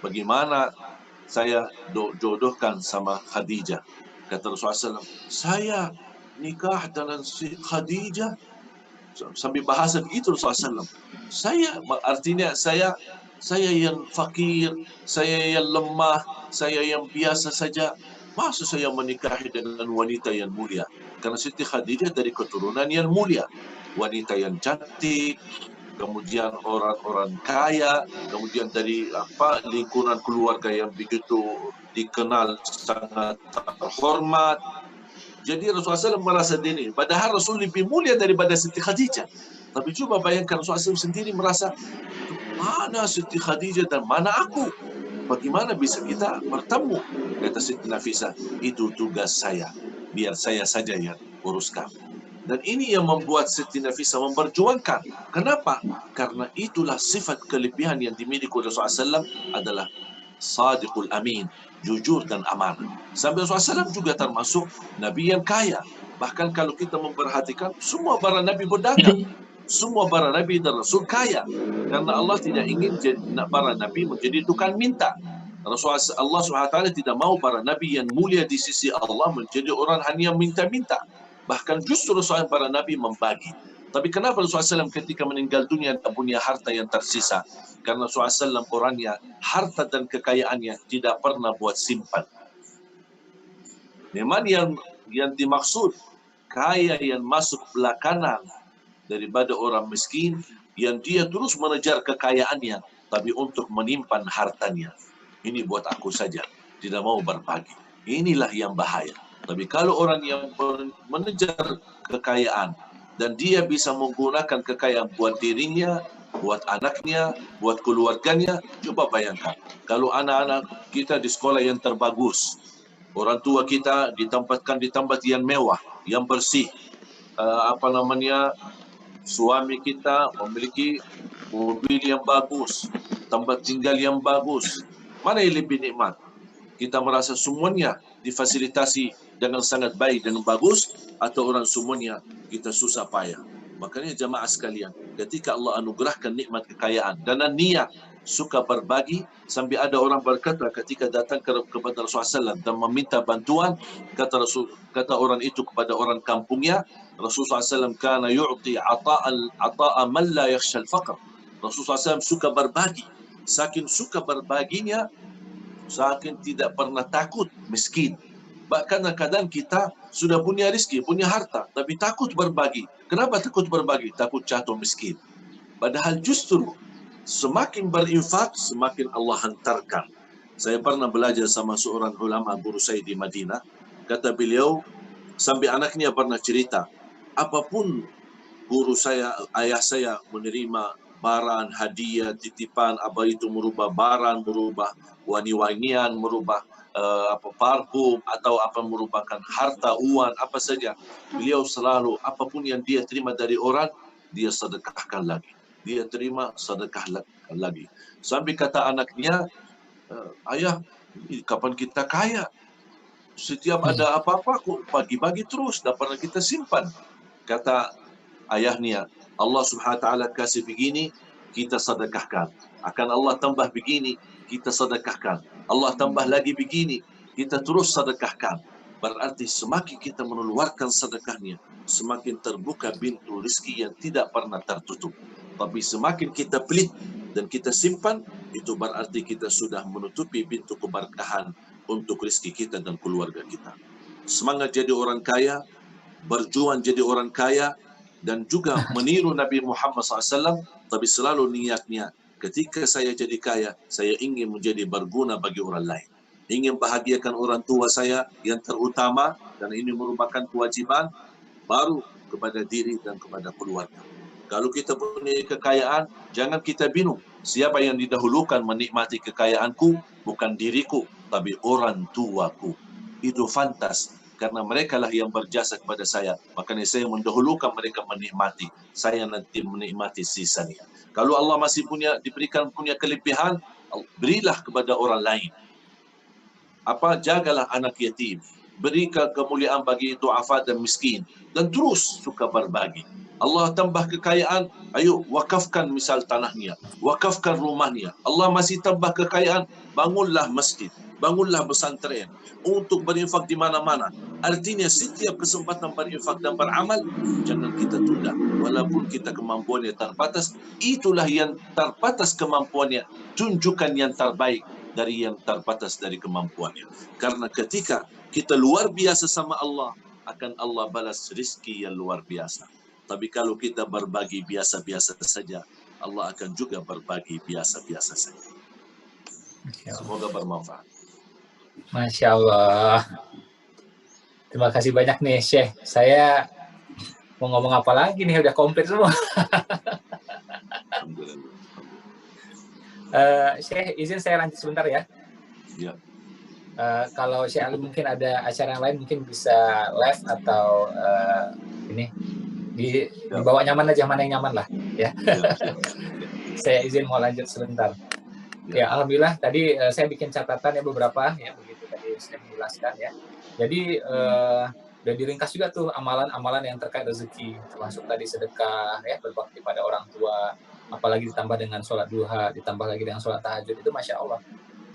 [SPEAKER 2] Bagaimana saya jodohkan sama Khadijah? Kata Rasulullah SAW, saya nikah dengan si Khadijah. Sambil bahasa begitu Rasulullah SAW. Saya, artinya saya yang fakir, saya yang lemah, saya yang biasa saja. Masa saya menikahi dengan wanita yang mulia? Karena Siti Khadijah dari keturunan yang mulia. Wanita yang cantik, kemudian orang-orang kaya, kemudian dari lingkungan keluarga yang begitu dikenal sangat terhormat. Jadi Rasulullah SAW merasa diri, padahal Rasul lebih mulia daripada Siti Khadijah. Tapi coba bayangkan Rasulullah SAW sendiri merasa, mana Siti Khadijah dan mana aku? Bagaimana bisa kita bertemu? Kata Siti Nafisah, itu tugas saya. Biar saya saja yang uruskan. Dan ini yang membuat Siti Nafisah memperjuangkan. Kenapa? Karena itulah sifat kelebihan yang dimiliki Rasulullah SAW adalah Sadiqul Amin, jujur dan amanah. Sampai Rasulullah SAW juga termasuk Nabi yang kaya. Bahkan kalau kita memperhatikan, semua para Nabi berdagang. Semua para Nabi dan Rasul kaya. Karena Allah tidak ingin para Nabi menjadi tukang minta. Rasulullah Allah SWT tidak mau para Nabi yang mulia di sisi Allah menjadi orang hanya minta-minta. Bahkan justru Rasulullah para Nabi membagi. Tapi kenapa Rasulullah SAW ketika meninggal dunia tak punya harta yang tersisa? Karena Rasulullah SAW orangnya, harta dan kekayaannya tidak pernah buat simpan. Memang yang dimaksud, kaya yang masuk belakangan daripada orang miskin, yang dia terus mengejar kekayaannya, tapi untuk menyimpan hartanya. Ini buat aku saja, tidak mau berbagi. Inilah yang bahaya. Tapi kalau orang yang mengejar kekayaan, dan dia bisa menggunakan kekayaan buat dirinya, buat anaknya, buat keluarganya, coba bayangkan. Kalau anak-anak kita di sekolah yang terbagus, orang tua kita ditempatkan di tempat yang mewah, yang bersih, suami kita memiliki mobil yang bagus, tempat tinggal yang bagus. Mana yang lebih nikmat? Kita merasa semuanya difasilitasi dengan sangat baik dan bagus, atau orang semuanya kita susah payah. Makanya jamaah sekalian, ketika Allah anugerahkan nikmat kekayaan dan niat suka berbagi, sampai ada orang berkata ketika datang kepada Rasulullah SAW dan meminta bantuan, kata orang itu kepada orang kampungnya, Rasulullah SAW kana yu'ti ata'a man la yakhsha al-faqr. Rasulullah SAW suka berbagi. Saking suka berbaginya, saking tidak pernah takut miskin. Bahkan kadang kita sudah punya rezeki, punya harta, tapi takut berbagi. Kenapa takut berbagi? Takut jatuh miskin. Padahal justru semakin berinfak, semakin Allah hantarkan. Saya pernah belajar sama seorang ulama guru saya di Madinah. Kata beliau, sampai anaknya pernah cerita, apapun guru saya, ayah saya menerima barang, hadiah, titipan, apa itu merubah barang, merubah wangi-wangian, merubah parfum, atau apa merupakan harta, uang, apa saja. Beliau selalu, apapun yang dia terima dari orang, dia sedekahkan lagi. Dia terima, sedekah lagi. Sampai kata anaknya, ayah, kapan kita kaya? Setiap ada apa-apa, kok bagi-bagi terus, tak pernah kita simpan. Kata ayahnya, Allah Subhanahu wa taala kasih begini, kita sedekahkan. Akan Allah tambah begini, kita sedekahkan. Allah tambah lagi begini, kita terus sedekahkan. Berarti semakin kita mengeluarkan sedekahnya, semakin terbuka pintu rezeki yang tidak pernah tertutup. Tapi semakin kita pelit dan kita simpan, itu berarti kita sudah menutupi pintu keberkahan untuk rezeki kita dan keluarga kita. Semangat jadi orang kaya, berjuang jadi orang kaya, dan juga meniru Nabi Muhammad SAW, tapi selalu niatnya, ketika saya jadi kaya, saya ingin menjadi berguna bagi orang lain. Ingin bahagiakan orang tua saya yang terutama, dan ini merupakan kewajiban, baru kepada diri dan kepada keluarga. Kalau kita punya kekayaan, jangan kita bingung. Siapa yang didahulukan menikmati kekayaanku? Bukan diriku, tapi orang tuaku. Itu fantas. karena mereka lah yang berjasa kepada saya, makanya saya mendahulukan mereka menikmati, saya nanti menikmati sisanya. Kalau Allah masih diberikan punya kelebihan, berilah kepada orang lain. Jagalah anak yatim, berikan kemuliaan bagi duafa dan miskin, dan terus suka berbagi. Allah tambah kekayaan, ayo wakafkan misal tanahnya, wakafkan rumahnya. Allah masih tambah kekayaan, bangunlah masjid, bangunlah pesantren untuk berinfak di mana-mana. Artinya setiap kesempatan berinfak dan beramal, jangan kita tunda. Walaupun kita kemampuannya terbatas, itulah yang terbatas kemampuannya, tunjukkan yang terbaik dari yang terbatas dari kemampuannya. Karena ketika kita luar biasa sama Allah, akan Allah balas rizki yang luar biasa. Tapi kalau kita berbagi biasa-biasa saja, Allah akan juga berbagi biasa-biasa saja. Semoga bermanfaat.
[SPEAKER 1] Masya Allah. Terima kasih banyak nih, Syekh. Saya mau ngomong apa lagi nih, udah komplit semua. Syekh, izin saya lanjut sebentar ya.
[SPEAKER 2] Ya.
[SPEAKER 1] Kalau Syekh Ali mungkin ada acara yang lain, mungkin bisa live atau ini dibawa nyaman aja, mana yang nyaman lah ya. Saya izin mau lanjut sebentar. Ya, alhamdulillah tadi saya bikin catatan ya beberapa ya, begitu tadi saya menjelaskan ya. Jadi udah diringkas juga tuh amalan-amalan yang terkait rezeki, termasuk tadi sedekah ya, berbakti pada orang tua, apalagi ditambah dengan sholat duha, ditambah lagi dengan sholat tahajud, itu Masya Allah.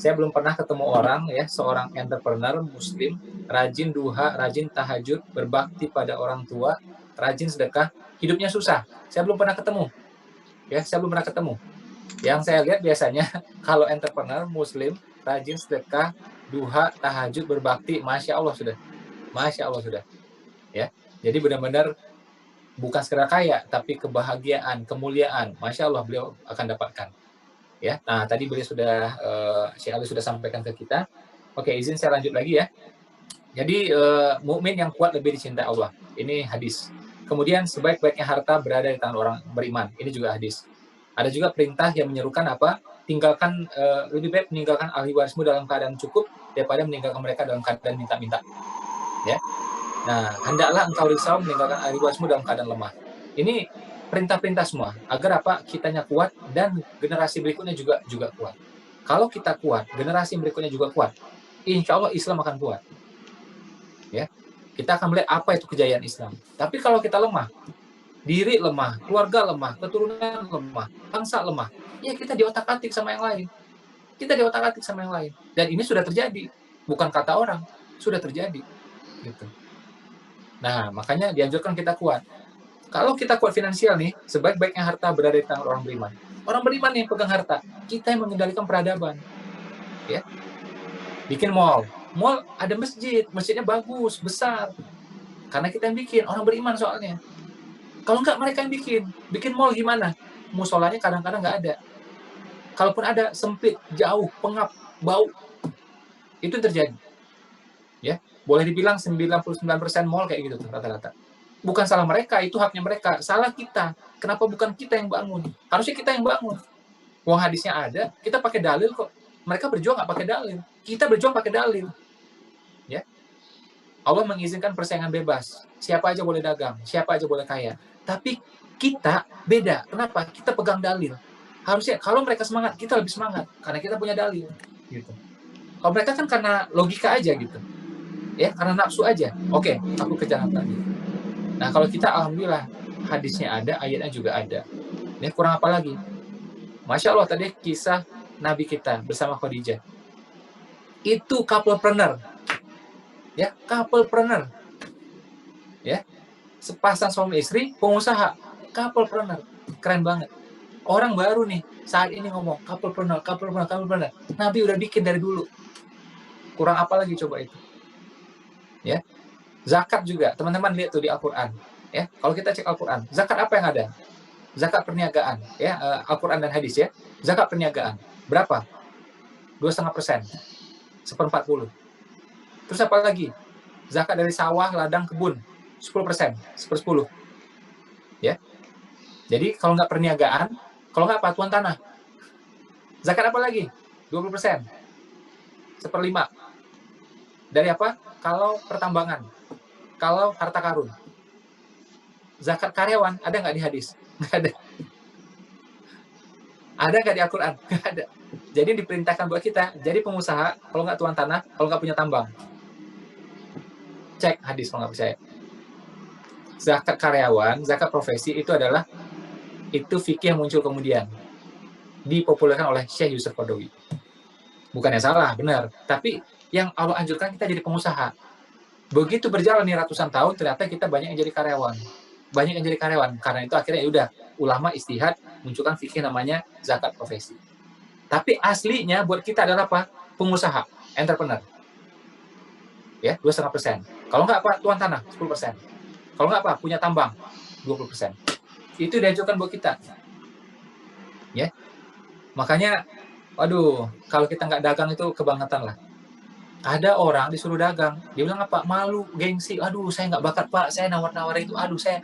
[SPEAKER 1] Saya belum pernah ketemu orang ya, seorang entrepreneur muslim, rajin duha, rajin tahajud, berbakti pada orang tua, rajin sedekah, hidupnya susah. Saya belum pernah ketemu. Ya, saya belum pernah ketemu. Yang saya lihat biasanya kalau entrepreneur muslim, rajin sedekah, duha, tahajud, berbakti, Masya Allah sudah. Masya Allah sudah. Ya. Jadi benar-benar bukan sekedar kaya, tapi kebahagiaan, kemuliaan, Masya Allah beliau akan dapatkan. Ya. Nah, tadi beliau sudah, Syekh Ali sudah sampaikan ke kita. Oke, izin saya lanjut lagi ya. Jadi, mukmin yang kuat lebih dicintai Allah. Ini hadis. Kemudian, sebaik-baiknya harta berada di tangan orang beriman. Ini juga hadis. Ada juga perintah yang menyerukan apa? Lebih baik meninggalkan ahli warismu dalam keadaan cukup daripada meninggalkan mereka dalam keadaan minta-minta. Ya. Nah, hendaklah engkau risau meninggalkan ahli warismu dalam keadaan lemah. Ini perintah-perintah semua agar apa? Kitanya kuat dan generasi berikutnya juga kuat. Kalau kita kuat, generasi berikutnya juga kuat. Insya Allah Islam akan kuat. Ya. Kita akan melihat apa itu kejayaan Islam. Tapi kalau kita lemah, diri lemah, keluarga lemah, keturunan lemah, bangsa lemah, ya kita diotak-atik sama yang lain. Kita diotak-atik sama yang lain. Dan ini sudah terjadi. Bukan kata orang, sudah terjadi. Gitu. Nah, makanya dianjurkan kita kuat. Kalau kita kuat finansial nih, sebaik-baiknya harta berada di tangan orang beriman. Orang beriman nih pegang harta. Kita yang mengendalikan peradaban. Ya. Bikin mall. Mall ada masjid. Masjidnya bagus, besar. Karena kita yang bikin. Orang beriman soalnya. Kalau enggak mereka yang bikin mall gimana? Musolanya kadang-kadang nggak ada. Kalaupun ada, sempit, jauh, pengap, bau. Itu yang terjadi. Ya, boleh dibilang 99% mall kayak gitu rata-rata. Bukan salah mereka, itu haknya mereka. Salah kita. Kenapa bukan kita yang bangun? Harusnya kita yang bangun. Uang hadisnya ada, kita pakai dalil kok. Mereka berjuang nggak pakai dalil. Kita berjuang pakai dalil. Ya. Allah mengizinkan persaingan bebas. Siapa aja boleh dagang, siapa aja boleh kaya. Tapi kita beda. Kenapa? Kita pegang dalil. Harusnya kalau mereka semangat, kita lebih semangat karena kita punya dalil. Gitu. Kalau mereka kan karena logika aja gitu. Ya, karena nafsu aja. Oke, aku kejar hartanya. Nah, kalau kita alhamdulillah hadisnya ada, ayatnya juga ada. Ini kurang apa lagi? Masya Allah tadi kisah Nabi kita bersama Khadijah. Itu couplepreneur. Ya, couplepreneur. Ya. Sepasang suami istri, pengusaha, couplepreneur. Keren banget. Orang baru nih, saat ini ngomong, couplepreneur. Nabi udah bikin dari dulu. Kurang apa lagi coba itu? Ya. Zakat juga, teman-teman lihat tuh di Al-Quran. Ya, kalau kita cek Al-Quran, zakat apa yang ada? Zakat perniagaan. Ya, Al-Quran dan hadis ya. Zakat perniagaan. Berapa? 2,5%. 1/40. Terus apa lagi? Zakat dari sawah, ladang, kebun. 10%, 1/10. Ya. Jadi kalau nggak perniagaan, kalau nggak patuan tanah. Zakat apa lagi? 20%. 1/5. Dari apa? Kalau pertambangan, kalau harta karun. Zakat karyawan ada nggak di hadis? Nggak ada. Ada nggak di Al-Quran? Nggak ada. Jadi diperintahkan buat kita, jadi pengusaha, kalau nggak tuan tanah, kalau nggak punya tambang. Cek hadis kalau nggak percaya. Zakat karyawan, zakat profesi itu adalah fikih yang muncul kemudian. Dipopulerkan oleh Syekh Yusuf Qaradawi. Bukannya salah, benar. Tapi yang Allah anjurkan kita jadi pengusaha. Begitu berjalan nih ratusan tahun, ternyata kita banyak yang jadi karyawan. Banyak yang jadi karyawan. Karena itu akhirnya ya udah, ulama istihad munculkan fikih namanya zakat profesi. Tapi aslinya buat kita adalah apa? Pengusaha, entrepreneur. Ya, 2,5%. Kalau nggak apa, tuan tanah, 10%. Kalau nggak apa, punya tambang, 20%. Itu diajukan buat kita. Ya, makanya, waduh, kalau kita nggak dagang itu kebangetan lah. Ada orang disuruh dagang, dia bilang apa? Malu, gengsi. Aduh, saya nggak bakat pak, saya nawar-nawar itu. Aduh, saya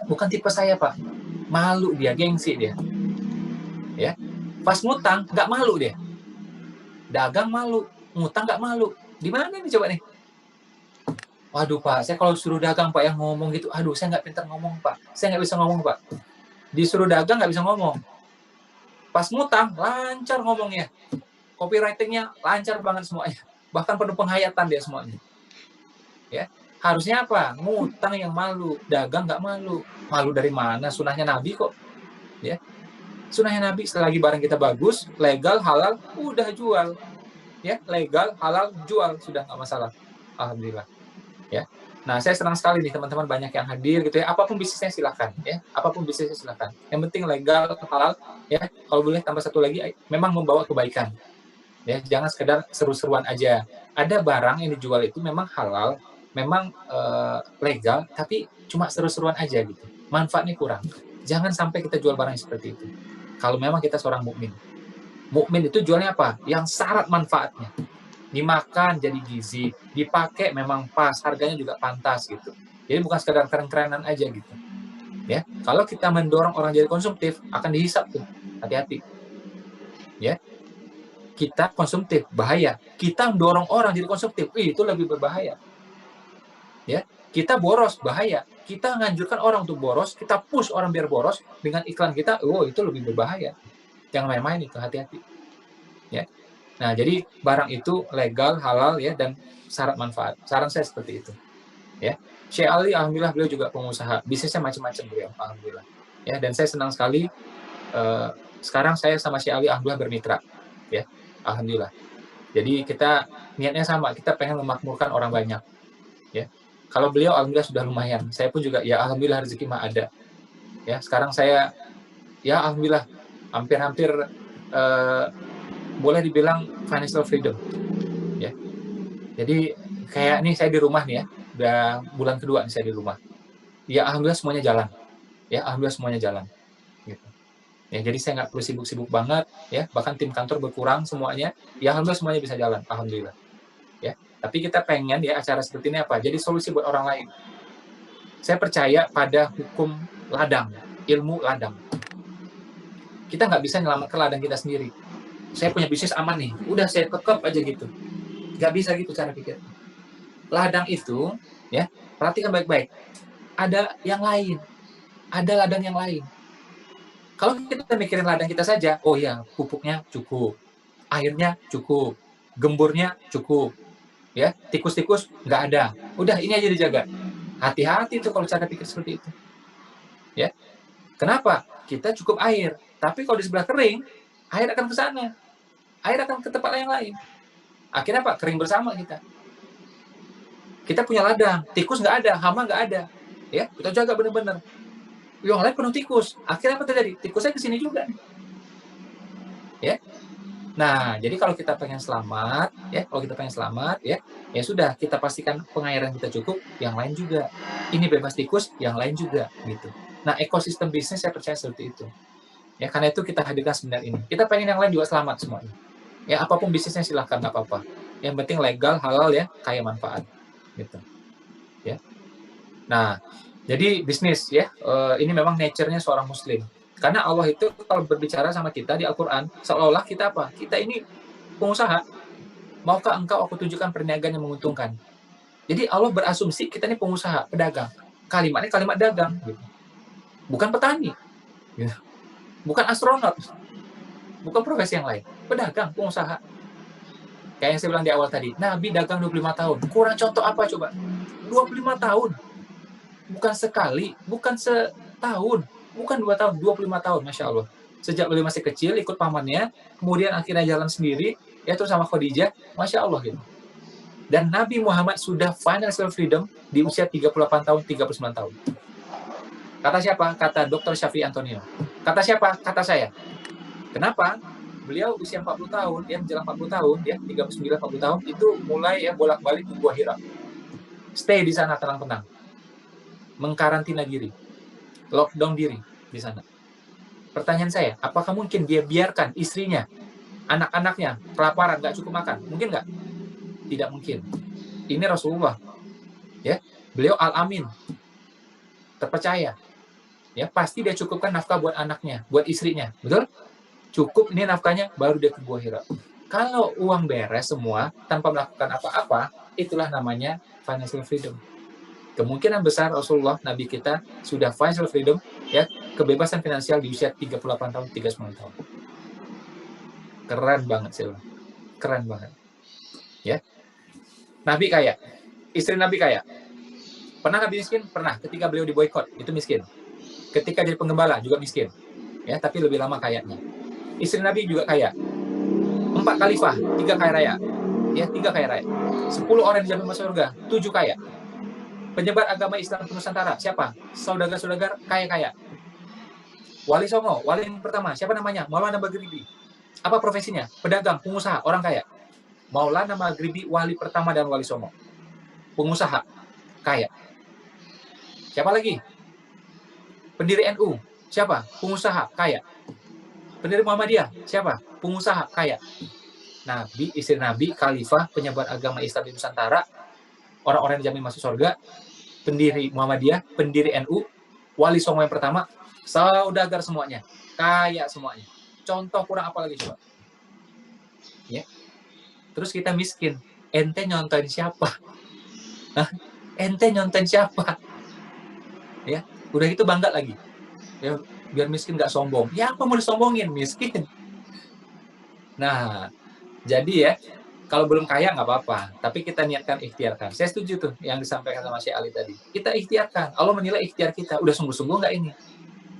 [SPEAKER 1] bukan tipe saya pak. Malu dia, gengsi dia. Ya, pas ngutang nggak malu dia. Dagang malu, ngutang nggak malu. Di mana nih coba nih? Waduh pak, saya kalau suruh dagang pak yang ngomong gitu, aduh saya nggak pintar ngomong pak, saya nggak bisa ngomong pak. Disuruh dagang nggak bisa ngomong. Pas ngutang lancar ngomongnya, copywritingnya lancar banget semuanya, bahkan penuh penghayatan dia semuanya. Ya, harusnya apa? Ngutang yang malu, dagang nggak malu. Malu dari mana? Sunahnya Nabi kok. Ya, sunahnya Nabi selagi barang kita bagus, legal, halal, udah jual. Ya, legal, halal, jual, sudah nggak masalah. Alhamdulillah. Ya. Nah, saya senang sekali nih teman-teman banyak yang hadir gitu ya. Apapun bisnisnya silakan ya. Apapun bisnisnya silakan. Yang penting legal, halal ya. Kalau boleh tambah satu lagi, memang membawa kebaikan. Ya, jangan sekedar seru-seruan aja. Ada barang yang dijual itu memang halal, memang legal, tapi cuma seru-seruan aja gitu. Manfaatnya kurang. Jangan sampai kita jual barang yang seperti itu. Kalau memang kita seorang mukmin. Mukmin itu jualnya apa? Yang syarat manfaatnya. Dimakan jadi gizi, dipakai memang pas, harganya juga pantas gitu. Jadi bukan sekedar keren-kerenan aja gitu. Ya, kalau kita mendorong orang jadi konsumtif akan dihisap tuh. Hati-hati. Ya. Kita konsumtif bahaya. Kita mendorong orang jadi konsumtif, itu lebih berbahaya. Ya, kita boros bahaya. Kita menganjurkan orang untuk boros, kita push orang biar boros dengan iklan kita, itu lebih berbahaya. Jangan main-main itu, hati-hati. Ya. Nah, jadi barang itu legal, halal ya, dan syarat manfaat. Saran saya seperti itu. Ya. Syekh Ali, alhamdulillah beliau juga pengusaha, bisnisnya macam-macam beliau, alhamdulillah. Ya, dan saya senang sekali sekarang saya sama Syekh Ali alhamdulillah bermitra. Ya. Alhamdulillah. Jadi kita niatnya sama, kita pengen memakmurkan orang banyak. Ya. Kalau beliau alhamdulillah sudah lumayan. Saya pun juga ya alhamdulillah rezeki mah ada. Ya, sekarang saya ya alhamdulillah hampir-hampir boleh dibilang financial freedom. Ya. Jadi kayak nih saya di rumah nih ya, udah bulan kedua nih saya di rumah. Ya alhamdulillah semuanya jalan. Ya alhamdulillah semuanya jalan. Gitu. Ya, jadi saya nggak perlu sibuk-sibuk banget ya, bahkan tim kantor berkurang semuanya. Ya alhamdulillah semuanya bisa jalan, alhamdulillah. Ya. Tapi kita pengen ya acara seperti ini apa? Jadi solusi buat orang lain. Saya percaya pada hukum ladang, ilmu ladang. Kita nggak bisa menyelamatkan ladang kita sendiri. Saya punya bisnis aman nih, udah saya kekep aja gitu. Nggak bisa gitu cara pikir. Ladang itu, ya, perhatikan baik-baik. Ada yang lain. Ada ladang yang lain. Kalau kita mikirin ladang kita saja, oh ya, pupuknya cukup, airnya cukup, gemburnya cukup, ya, tikus-tikus nggak ada. Udah, ini aja dijaga. Hati-hati tuh kalau cara pikir seperti itu. Ya. Kenapa? Kita cukup air. Tapi kalau di sebelah kering, air akan ke sana. Air akan ke tempat yang lain. Akhirnya apa? Kering bersama kita. Kita punya ladang, tikus nggak ada, hama nggak ada. Ya, kita jaga benar-benar. Yang lain penuh tikus. Akhirnya apa terjadi? Tikusnya ke sini juga. Ya. Nah, jadi kalau kita pengen selamat, ya sudah, kita pastikan pengairan kita cukup, yang lain juga. Ini bebas tikus, yang lain juga, gitu. Nah, ekosistem bisnis saya percaya seperti itu. Ya, karena itu kita hadirkan seminar ini. Kita pengen yang lain juga selamat semuanya. Ya, apapun bisnisnya silahkan, nggak apa-apa. Yang penting legal, halal ya, kaya manfaat. Gitu. Ya. Nah, jadi bisnis ya, ini memang nature-nya seorang muslim. Karena Allah itu kalau berbicara sama kita di Al-Quran, seolah-olah kita apa? Kita ini pengusaha. Maukah engkau aku tunjukkan perniagaan yang menguntungkan? Jadi Allah berasumsi kita ini pengusaha, pedagang. Kalimatnya kalimat dagang, gitu. Bukan petani, gitu. Bukan astronot, bukan profesi yang lain. Pedagang, pengusaha. Kayak yang saya bilang di awal tadi, Nabi dagang 25 tahun. Kurang contoh apa coba? 25 tahun. Bukan sekali, bukan setahun, bukan 2 tahun, 25 tahun, Masya Allah. Sejak beliau masih kecil, ikut pamannya, kemudian akhirnya jalan sendiri, ya terus sama Khadijah, Masya Allah gitu. Dan Nabi Muhammad sudah financial freedom di usia 38 tahun, 39 tahun. Kata siapa? Kata Dr. Syafi'i Antonio. Kata siapa? Kata saya. Kenapa? Beliau usia 40 tahun, ya menjelang 40 tahun, ya 39 40 tahun itu mulai ya bolak-balik ke Gua Hira. Stay di sana tenang-tenang. Mengkarantina diri. Lockdown diri di sana. Pertanyaan saya, apakah mungkin dia biarkan istrinya, anak-anaknya kelaparan, nggak cukup makan? Mungkin nggak? Tidak mungkin. Ini Rasulullah. Ya, beliau Al-Amin. Terpercaya. Ya, pasti dia cukupkan nafkah buat anaknya, buat istrinya. Betul? Cukup ini nafkahnya, baru dia ke Gua Hira. Kalau uang beres semua, tanpa melakukan apa-apa, itulah namanya financial freedom. Kemungkinan besar Rasulullah, Nabi kita, sudah financial freedom, ya, kebebasan finansial di usia 38 tahun, 39 tahun. Keren banget sih. Keren banget. Ya. Nabi kaya. Istri Nabi kaya. Pernah Nabi miskin? Pernah. Ketika beliau diboykot, itu miskin. Ketika jadi penggembala, juga miskin. Ya, tapi lebih lama kayanya. Istri Nabi juga kaya. 4 khalifah, 3 kaya raya. Ya, 3 kaya raya. 10 orang dijamin masuk surga, 7 kaya. Penyebar agama Islam ke Nusantara, siapa? Saudagar-saudagar kaya-kaya. Wali Songo, wali yang pertama, siapa namanya? Maulana Maghribi. Apa profesinya? Pedagang, pengusaha, orang kaya. Maulana Maghribi, wali pertama dan wali Songo. Pengusaha, kaya. Siapa lagi? Pendiri NU, siapa? Pengusaha, kaya. Pendiri Muhammadiyah, siapa? Pengusaha, kaya. Nabi, istri Nabi, khalifah, penyebar agama Islam di Nusantara, orang-orang yang dijamin masuk surga, pendiri Muhammadiyah, pendiri NU, wali Songo yang pertama, saudagar semuanya, kaya semuanya. Contoh kurang apa lagi coba? Ya. Terus kita miskin, ente nyontoin siapa? Hah? Ente nyontoin siapa? Ya, udah gitu bangga lagi. Ya, biar miskin nggak sombong. Ya apa mau disombongin? Miskin. Nah, jadi ya, kalau belum kaya nggak apa-apa, tapi kita niatkan ikhtiarkan. Saya setuju tuh yang disampaikan sama Syekh Ali tadi. Kita ikhtiarkan. Allah menilai ikhtiar kita. Udah sungguh-sungguh nggak ini?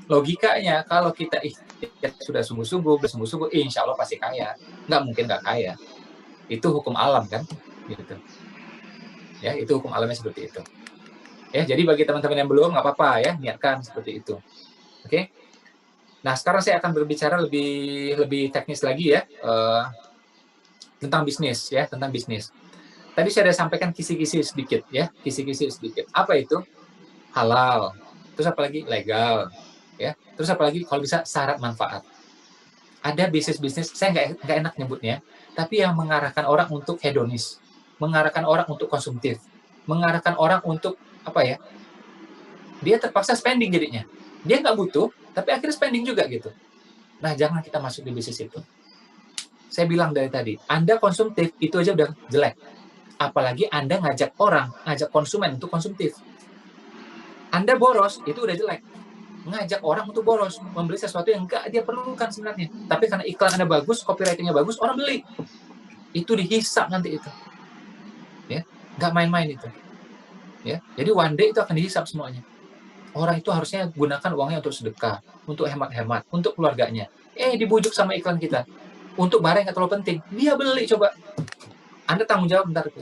[SPEAKER 1] Logikanya, kalau kita ikhtiar sudah sungguh-sungguh, insya Allah pasti kaya. Nggak mungkin nggak kaya. Itu hukum alam kan? Gitu. Ya, itu hukum alamnya seperti itu. Ya, jadi bagi teman-teman yang belum, nggak apa-apa ya, niatkan seperti itu. Oke? Nah, sekarang saya akan berbicara lebih teknis lagi ya, tentang bisnis ya, tentang bisnis. Tadi saya sudah sampaikan kisi-kisi sedikit ya, kisi-kisi sedikit. Apa itu? Halal. Terus apa lagi? Legal. Ya. Terus apa lagi? Kalau bisa syarat manfaat. Ada bisnis-bisnis, saya nggak enak nyebutnya, tapi yang mengarahkan orang untuk hedonis, mengarahkan orang untuk konsumtif, mengarahkan orang untuk apa ya? Dia terpaksa spending jadinya. Dia nggak butuh, tapi akhirnya spending juga gitu. Nah, jangan kita masuk di bisnis itu. Saya bilang dari tadi, Anda konsumtif, itu aja udah jelek. Apalagi Anda ngajak orang, ngajak konsumen untuk konsumtif. Anda boros, itu udah jelek. Ngajak orang untuk boros, membeli sesuatu yang enggak dia perlukan sebenarnya. Tapi karena iklan Anda bagus, copywriting-nya bagus, orang beli. Itu dihisap nanti itu. Ya, nggak main-main itu. Ya, jadi one day itu akan dihisap semuanya. Orang itu harusnya gunakan uangnya untuk sedekah, untuk hemat-hemat, untuk keluarganya. Dibujuk sama iklan kita. Untuk barang yang terlalu penting, dia beli coba. Anda tanggung jawab bentar itu.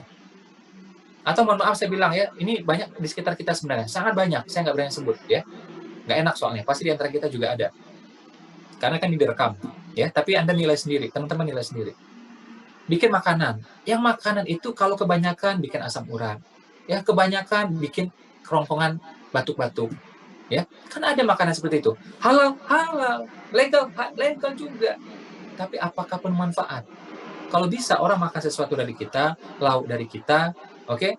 [SPEAKER 1] Atau mohon maaf saya bilang ya, ini banyak di sekitar kita sebenarnya, sangat banyak, saya nggak berani sebut ya, nggak enak soalnya, pasti di antara kita juga ada, karena kan ini direkam ya, tapi Anda nilai sendiri, teman-teman nilai sendiri. Bikin makanan, yang makanan itu kalau kebanyakan bikin asam urat, ya kebanyakan bikin kerongkongan batuk-batuk, ya kan ada makanan seperti itu, halal, legal juga, tapi apakah bermanfaat? Kalau bisa orang makan sesuatu dari kita, lauk dari kita, oke,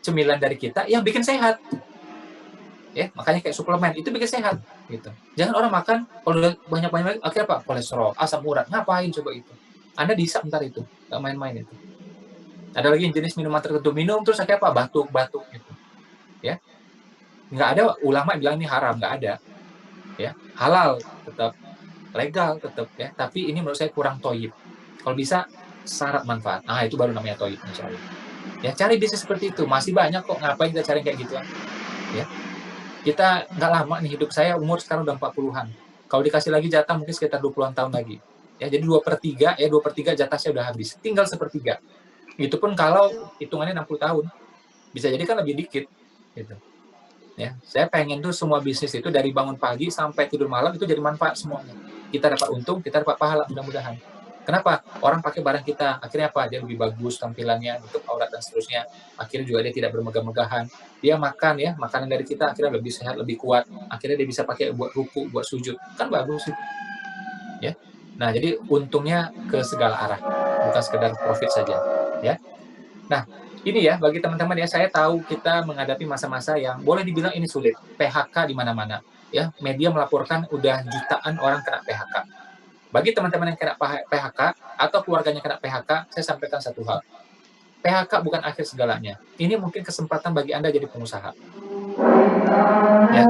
[SPEAKER 1] cemilan dari kita yang bikin sehat, ya makanya kayak suplemen itu bikin sehat, gitu. Jangan orang makan kalau udah banyak akhirnya apa? Kolesterol, asam urat, ngapain coba itu? Anda dihisap ntar itu, nggak main-main itu. Ada lagi jenis minuman tertentu, minum terus kayak apa? Batuk-batuk gitu. Ya. Nggak ada ulama bilang ini haram, nggak ada. Ya, halal tetap, legal tetap ya, tapi ini menurut saya kurang toyib. Kalau bisa syarat manfaat. Ah, itu baru namanya toyib insyaallah. Ya, cari bisnis seperti itu, masih banyak kok, ngapain kita cari kayak gituan. Ya. Kita nggak lama nih, hidup saya umur sekarang udah 40-an. Kalau dikasih lagi jatah mungkin sekitar 20-an tahun lagi. Ya, jadi 2/3 ya, 2/3 jatah saya udah habis. Tinggal 1/3. Itu pun kalau hitungannya 60 tahun. Bisa jadi kan lebih dikit gitu. Ya, saya pengen tuh semua bisnis itu dari bangun pagi sampai tidur malam itu jadi manfaat semuanya. Kita dapat untung, kita dapat pahala mudah-mudahan. Kenapa? Orang pakai barang kita, akhirnya apa? Dia lebih bagus tampilannya, untuk aurat dan seterusnya. Akhirnya juga dia tidak bermegah-megahan. Dia makan ya, makanan dari kita akhirnya lebih sehat, lebih kuat. Akhirnya dia bisa pakai buat ruku, buat sujud. Kan bagus itu. Ya. Nah, jadi untungnya ke segala arah, bukan sekedar profit saja, ya. Nah, ini ya bagi teman-teman ya, saya tahu kita menghadapi masa-masa yang boleh dibilang ini sulit. PHK di mana-mana, ya. Media melaporkan udah jutaan orang kena PHK. Bagi teman-teman yang kena PHK atau keluarganya kena PHK, saya sampaikan satu hal. PHK bukan akhir segalanya. Ini mungkin kesempatan bagi Anda jadi pengusaha. Ya,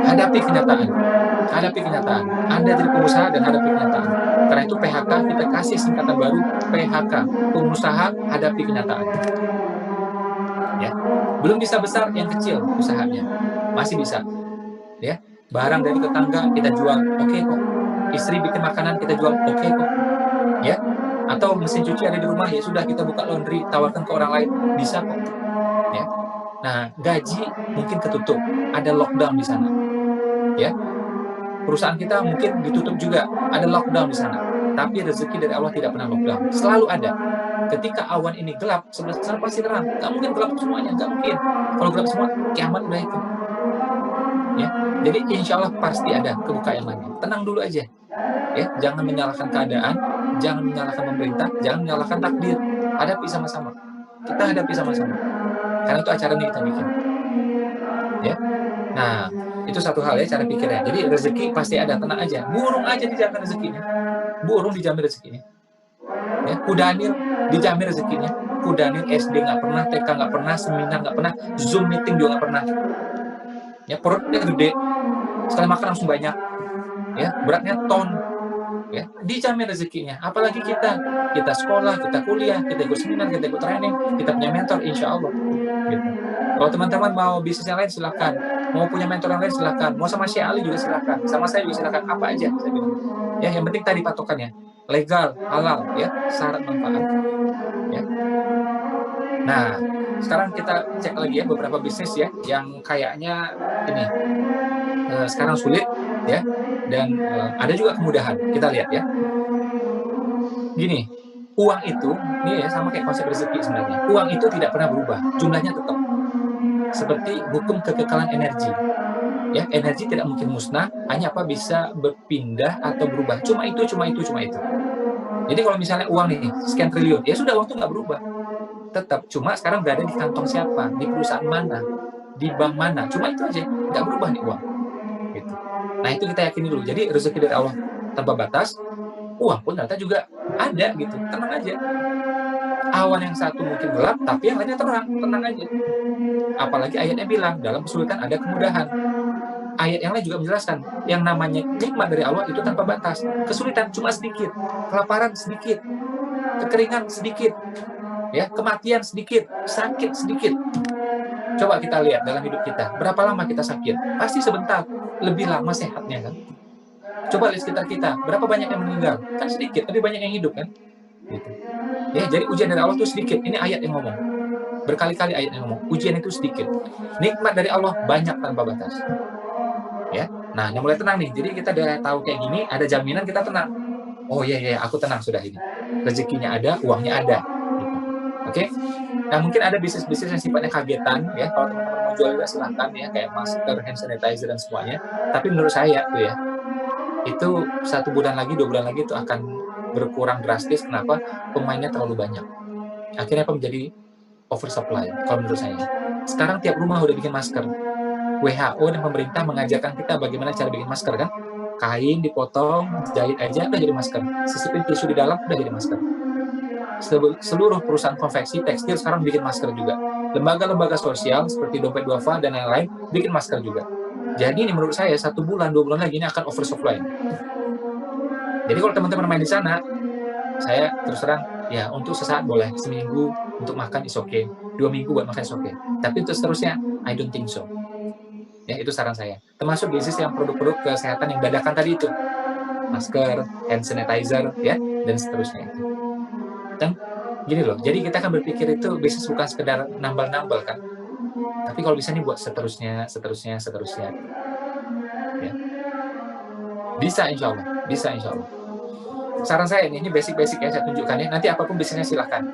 [SPEAKER 1] hadapi kenyataan. Hadapi kenyataan. Anda jadi pengusaha dan hadapi kenyataan. Karena itu PHK kita kasih singkatan baru, PHK, pengusaha hadapi kenyataan. Ya, belum bisa besar, yang kecil usahanya masih bisa. Ya, barang dari tetangga kita jual, oke kok. Istri bikin makanan kita jual, oke kok. Ya, atau mesin cuci ada di rumah, ya sudah kita buka laundry, tawarkan ke orang lain, bisa kok. Ya. Nah, gaji mungkin ketutup, ada lockdown di sana. Ya, perusahaan kita mungkin ditutup juga, ada lockdown di sana. Tapi rezeki dari Allah tidak pernah lockdown, selalu ada. Ketika awan ini gelap, sebelah sana pasti terang. Nggak mungkin gelap semuanya, nggak mungkin. Kalau gelap semua, kiamat udah itu. Ya, jadi insya Allah pasti ada kebuka yang lainnya. Tenang dulu aja. Ya, jangan menyalahkan keadaan, jangan menyalahkan pemerintah, jangan menyalahkan takdir. Hadapi sama-sama. Kita hadapi sama-sama. Karena itu acara ini kita bikin. Ya. Nah, itu satu hal ya cara pikirnya. Jadi rezeki pasti ada, tenang aja. Burung aja dijamin rezekinya. Burung dijamin rezekinya. Ya, Kudanil dijamin rezekinya. Kudanil SD nggak pernah, TK nggak pernah, seminar nggak pernah, Zoom meeting juga nggak pernah. Ya, perutnya gede, sekali makan langsung banyak. Ya, beratnya ton. Ya, dijamin rezekinya. Apalagi kita sekolah, kita kuliah, kita ikut seminar, kita ikut training, kita punya mentor, insya Allah. Gitu. Kalau teman-teman mau bisnis yang lain silahkan, mau punya mentor yang lain silahkan, mau sama Syekh Ali juga silahkan, sama saya juga silahkan, apa aja saya bilang. Ya, yang penting tadi patokannya legal, halal, ya, syarat manfaat. Ya. Nah, sekarang kita cek lagi ya beberapa bisnis ya yang kayaknya ini sekarang sulit ya, dan ada juga kemudahan. Kita lihat ya. Gini, uang itu, ini ya sama kayak konsep rezeki sebenarnya. Uang itu tidak pernah berubah, jumlahnya tetap. Seperti hukum kekekalan energi. Ya, energi tidak mungkin musnah, hanya apa bisa berpindah atau berubah. Cuma itu. Jadi kalau misalnya uang nih sekian triliun, ya sudah, uang itu nggak berubah. Tetap, cuma sekarang berada di kantong siapa, di perusahaan mana, di bank mana. Cuma itu aja, nggak berubah nih uang. Gitu. Nah, itu kita yakini dulu. Jadi rezeki dari Allah tanpa batas, uang pun ternyata juga ada gitu. Tenang aja. Awan yang satu mungkin gelap, tapi yang lainnya terang. Tenang aja. Apalagi ayatnya bilang, dalam kesulitan ada kemudahan. Ayat yang lain juga menjelaskan, yang namanya nikmat dari Allah itu tanpa batas. Kesulitan cuma sedikit, kelaparan sedikit, kekeringan sedikit, ya, kematian sedikit, sakit sedikit. Coba kita lihat dalam hidup kita, berapa lama kita sakit? Pasti sebentar, lebih lama sehatnya kan? Coba lihat sekitar kita, berapa banyak yang meninggal? Kan sedikit, lebih banyak yang hidup kan? Gitu. Ya, jadi ujian dari Allah itu sedikit. Ini ayat yang ngomong. Berkali-kali ayat yang ngomong, ujian itu sedikit. Nikmat dari Allah banyak tanpa batas. Ya, nah, mulai tenang nih. Jadi kita udah tahu kayak gini, ada jaminan, kita tenang. Oh iya, aku tenang sudah ini. Rezekinya ada, uangnya ada. Gitu. Oke? Nah, mungkin ada bisnis-bisnis yang sifatnya kagetan ya. Kalau teman-teman mau jual juga silahkan ya, kayak masker, hand sanitizer dan semuanya. Tapi menurut saya tuh ya, itu 1 bulan lagi, 2 bulan lagi itu akan berkurang drastis. Kenapa? Pemainnya terlalu banyak. Akhirnya apa? Menjadi oversupply kalau menurut saya. Sekarang tiap rumah udah bikin masker. WHO dan pemerintah mengajarkan kita bagaimana cara bikin masker kan? Kain dipotong, jahit aja udah jadi masker. Sisipin tisu di dalam udah jadi masker. seluruh perusahaan konveksi tekstil sekarang bikin masker juga. Lembaga-lembaga sosial seperti Dompet Duafa dan lain-lain bikin masker juga. Jadi ini menurut saya 1 bulan, 2 bulan lagi ini akan oversupply. Jadi kalau teman-teman main di sana, saya terus terang, ya untuk sesaat boleh, seminggu untuk makan is okay, 2 minggu buat makan is okay. Tapi untuk seterusnya, I don't think so. Ya, itu saran saya. Termasuk bisnis yang produk-produk kesehatan yang dadakan tadi itu. Masker, hand sanitizer, ya, dan seterusnya itu. Dan gini loh, jadi kita kan berpikir itu bisnis bukan sekedar nambal-nambal kan. Tapi kalau bisa nih buat seterusnya. Ya. Bisa insya Allah. Saran saya ini basic-basic ya saya tunjukkan ya. Nanti apapun bisnisnya silahkan.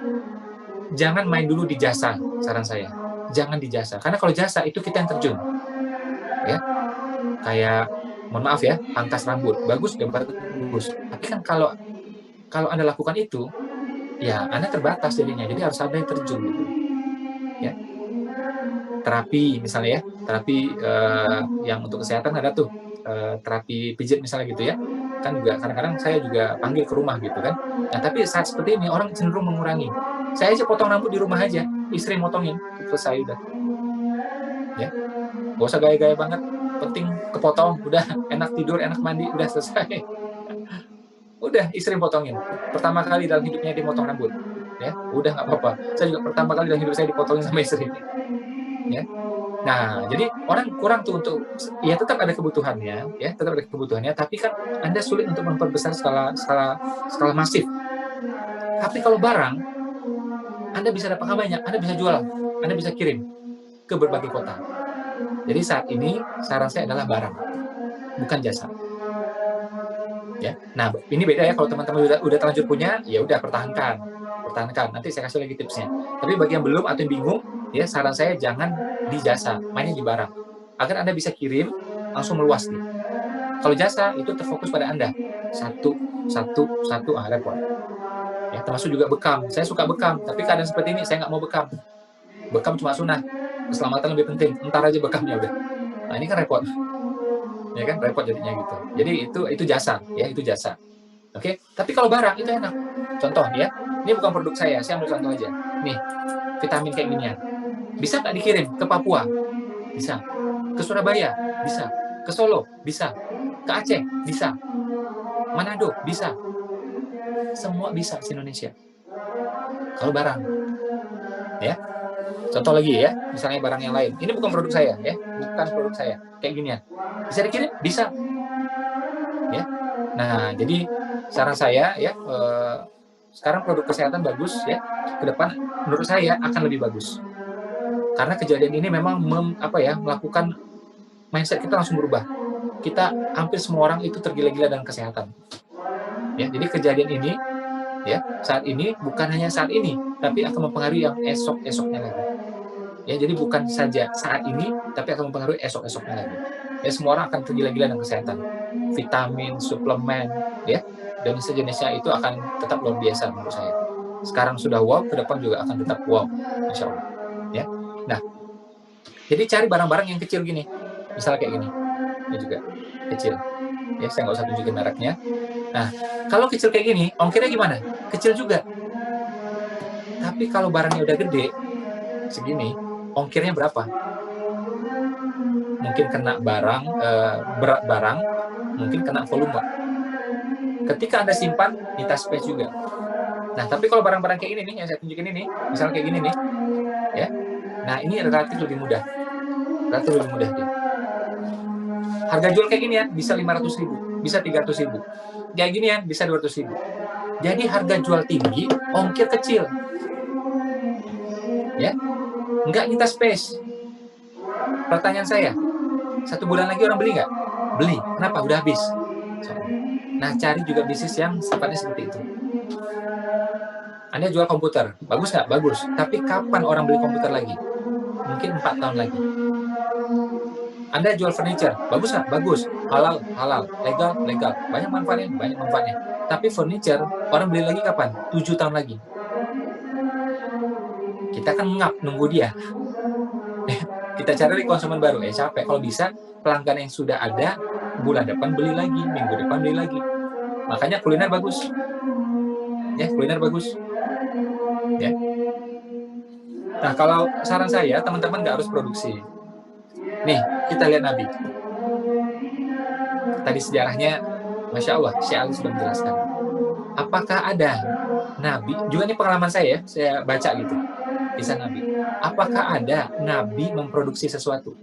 [SPEAKER 1] Jangan main dulu di jasa, saran saya. Jangan di jasa. Karena kalau jasa itu kita yang terjun. Ya. Kayak, mohon maaf ya, pangkas rambut. Bagus. Tapi kan kalau Anda lakukan itu, ya Anda terbatas jadinya. Jadi harus ada yang terjun gitu. Ya. Terapi misalnya ya, terapi yang untuk kesehatan ada tuh, terapi pijat misalnya gitu ya. Kan juga kadang-kadang saya juga panggil ke rumah gitu kan. Nah, tapi saat seperti ini orang cenderung mengurangi. Saya aja potong rambut di rumah aja, istri motongin, selesai udah. Ya. Gak usah gaya-gaya banget, penting kepotong, udah enak tidur, enak mandi, udah selesai. Udah istri potongin. Pertama kali dalam hidupnya dia potong rambut. Ya, udah nggak apa-apa. Saya juga pertama kali dalam hidup saya dipotongin sama istri. Ya. Nah, jadi orang kurang tuh untuk, ya tetap ada kebutuhannya, tapi kan Anda sulit untuk memperbesar skala masif. Tapi kalau barang, Anda bisa dapat banyak, Anda bisa jual, Anda bisa kirim ke berbagai kota. Jadi saat ini saran saya adalah barang, bukan jasa. Ya. Nah, ini beda ya, kalau teman-teman udah terlanjur punya, ya udah pertahankan. Nanti saya kasih lagi tipsnya. Tapi bagi yang belum atau yang bingung, ya saran saya jangan di jasa, mainnya di barang. Agar Anda bisa kirim, langsung meluas nih. Kalau jasa, itu terfokus pada Anda. Satu, repot. Ya, termasuk juga bekam. Saya suka bekam, tapi keadaan seperti ini, saya nggak mau bekam. Bekam cuma sunnah. Keselamatan lebih penting. Entar aja bekamnya udah. Nah, ini kan repot. Ya kan, repot jadinya gitu. Jadi itu jasa, ya, itu jasa. Oke? Tapi kalau barang, itu enak. Contoh, ya. Ini bukan produk saya ambil contoh aja. Nih, vitamin kayak ginian. Bisa nggak dikirim ke Papua? Bisa. Ke Surabaya? Bisa. Ke Solo? Bisa. Ke Aceh? Bisa. Manado? Bisa. Semua bisa di Indonesia. Kalau barang. Ya. Contoh lagi ya, misalnya barang yang lain. Ini bukan produk saya, ya. Bukan produk saya. Kayak ginian. Bisa dikirim? Bisa. Ya. Nah, jadi saran saya ya, sekarang produk kesehatan bagus ya. Ke depan menurut saya akan lebih bagus. Karena kejadian ini memang melakukan mindset kita langsung berubah. Kita hampir semua orang itu tergila-gila dengan kesehatan. Ya, jadi kejadian ini ya, saat ini bukan hanya saat ini, tapi akan mempengaruhi yang esok-esoknya lagi. Ya, jadi bukan saja saat ini, tapi akan mempengaruhi esok-esoknya lagi. Ya, semua orang akan tergila-gila dengan kesehatan. Vitamin, suplemen, ya, dan sejenisnya itu akan tetap luar biasa menurut saya. Sekarang sudah wow, ke depan juga akan tetap wow, insya Allah. Ya. Nah, jadi cari barang-barang yang kecil gini, misalnya kayak gini, ini juga kecil. Ya, saya nggak usah tunjukin mereknya. Nah, kalau kecil kayak gini, ongkirnya gimana? Kecil juga. Tapi kalau barangnya udah gede, segini, ongkirnya berapa? Mungkin kena berat barang, mungkin kena volume. Ketika Anda simpan, minta space juga. Nah, tapi kalau barang-barang kayak ini nih, yang saya tunjukin ini, misalnya kayak gini nih, ya. Nah, ini relatif lebih mudah. Dia. Harga jual kayak gini ya, bisa 500.000, bisa 300.000. Kayak gini ya, bisa 200.000. Jadi harga jual tinggi, ongkir kecil. Ya, nggak minta space. Pertanyaan saya, 1 bulan lagi orang beli nggak? Beli. Kenapa? Udah habis. Nah, cari juga bisnis yang sifatnya seperti itu. Anda jual komputer, bagus nggak? Bagus. Tapi kapan orang beli komputer lagi? Mungkin 4 tahun lagi. Anda jual furniture, bagus nggak? Bagus. Halal, legal. Banyak manfaatnya. Tapi furniture, orang beli lagi kapan? 7 tahun lagi. Kita kan ngap nunggu dia. Kita cari konsumen baru. Capek. Kalau bisa, pelanggan yang sudah ada, bulan depan beli lagi, minggu depan beli lagi. Makanya kuliner bagus. Ya, kuliner bagus. Ya. Nah, kalau saran saya, teman-teman nggak harus produksi. Nih, kita lihat Nabi. Tadi sejarahnya, Masya Allah, Syekh Ali sudah menjelaskan. Apakah ada Nabi, juga ini pengalaman saya baca gitu, kisah Nabi. Apakah ada Nabi memproduksi sesuatu?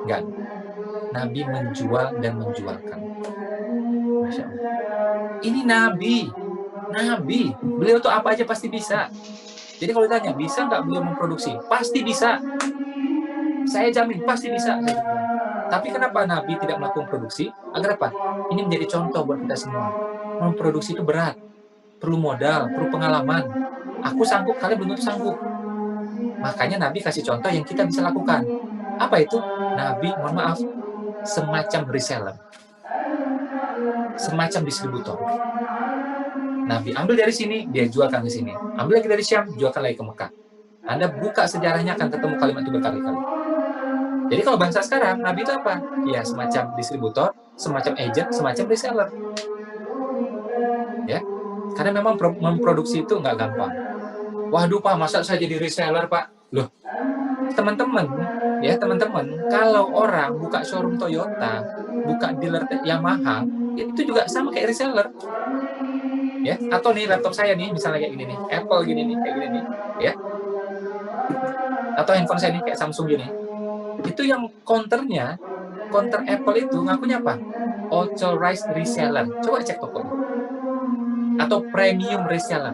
[SPEAKER 1] Enggak. Nabi menjual dan menjualkan. Masya Allah. Ini Nabi. Beliau tuh apa aja pasti bisa. Jadi kalau ditanya, bisa nggak beliau memproduksi? Pasti bisa. Saya jamin, pasti bisa. Tapi kenapa Nabi tidak melakukan produksi? Agar apa? Ini menjadi contoh buat kita semua. Memproduksi itu berat. Perlu modal, perlu pengalaman. Aku sanggup, kalian belum tentu sanggup. Makanya Nabi kasih contoh yang kita bisa lakukan. Apa itu? Nabi, mohon maaf, semacam reseller. Semacam distributor. Nabi ambil dari sini, dia jualkan ke sini. Ambil lagi dari Syam, jualkan lagi ke Mekah. Anda buka sejarahnya akan ketemu kalimat itu berkali-kali. Jadi kalau bahasa sekarang, Nabi itu apa? Ya, semacam distributor, semacam agent, semacam reseller. Ya, karena memang memproduksi itu nggak gampang. Waduh Pak, masa saya jadi reseller Pak? Loh, teman-teman, kalau orang buka showroom Toyota, buka dealer Yamaha, itu juga sama kayak reseller. Ya, atau nih laptop saya nih, misalnya kayak gini nih, Apple gini nih, kayak gini nih, ya. Atau handphone saya nih kayak Samsung gini. Itu yang counter Apple itu ngakunya apa? Authorized reseller. Coba cek tokonya. Atau premium reseller.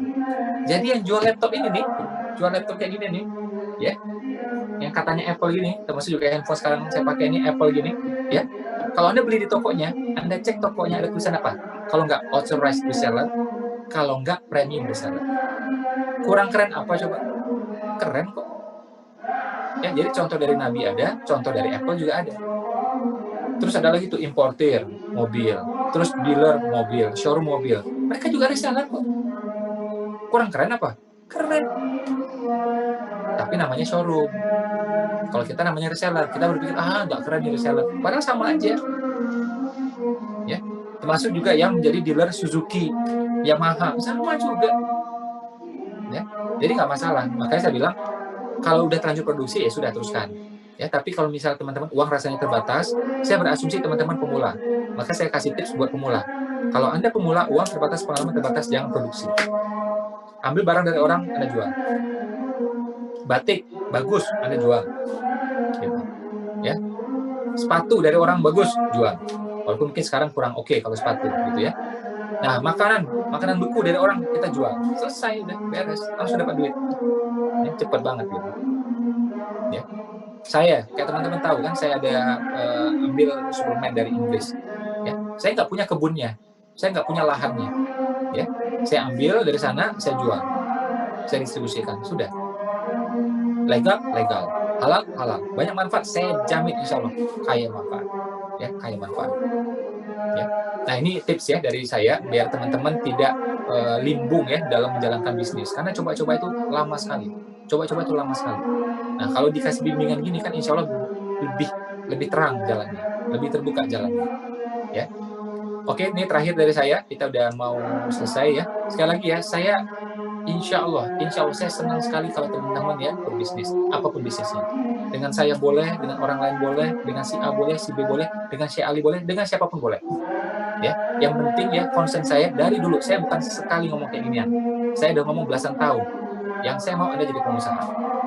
[SPEAKER 1] Jadi yang jual laptop ini nih, jual laptop kayak gini nih, ya. Yang katanya Apple gini, termasuk juga handphone sekarang saya pakai ini Apple gini, ya. Kalau Anda beli di tokonya, Anda cek tokonya ada tulisan apa? Kalau nggak authorized reseller, kalau nggak premium reseller. Kurang keren apa coba? Keren kok. Ya, jadi contoh dari Nabi ada, contoh dari Apple juga ada. Terus ada lagi tuh importir mobil, terus dealer mobil, showroom mobil. Mereka juga reseller kok. Kurang keren apa? Keren. Tapi namanya showroom. Kalau kita namanya reseller, kita berpikir, nggak keren nih reseller. Padahal sama aja. Ya, termasuk juga yang menjadi dealer Suzuki, Yamaha, sama juga. Ya, jadi nggak masalah. Makanya saya bilang, kalau udah terlanjur produksi, ya sudah teruskan. Ya, tapi kalau misal teman-teman uang rasanya terbatas, saya berasumsi teman-teman pemula. Maka saya kasih tips buat pemula. Kalau Anda pemula, uang terbatas, pengalaman terbatas, jangan produksi. Ambil barang dari orang, Anda jual. Batik, bagus, Anda jual. Gitu. Ya. Sepatu dari orang bagus, jual. Walaupun mungkin sekarang kurang oke kalau sepatu, gitu ya. Nah, makanan beku dari orang, kita jual. Selesai, udah beres. Langsung dapat duit. Ya, cepat banget gitu. Ya. Saya, kayak teman-teman tahu kan, saya ada ambil suplemen dari Inggris. Ya, saya nggak punya kebunnya, saya nggak punya lahannya. Ya, saya ambil dari sana, saya jual, saya distribusikan, sudah. Legal, halal. Banyak manfaat, saya jamin insya Allah kaya manfaat. Ya, kaya manfaat. Ya. Nah, ini tips ya dari saya biar teman-teman tidak limbung ya dalam menjalankan bisnis. Karena coba-coba itu lama sekali. Nah, kalau dikasih bimbingan gini kan insya Allah lebih terang jalannya, lebih terbuka jalannya. Ya. Oke, ini terakhir dari saya. Kita udah mau selesai ya. Sekali lagi ya, saya insya Allah saya senang sekali kalau teman-teman ya berbisnis, apapun bisnisnya. Dengan saya boleh, dengan orang lain boleh, dengan si A boleh, si B boleh, dengan si Ali boleh, dengan siapapun boleh. Ya, yang penting ya konsen saya dari dulu, saya bukan sekali ngomong kayak ginian. Saya udah ngomong belasan tahun. Yang saya mau Anda jadi pengusaha.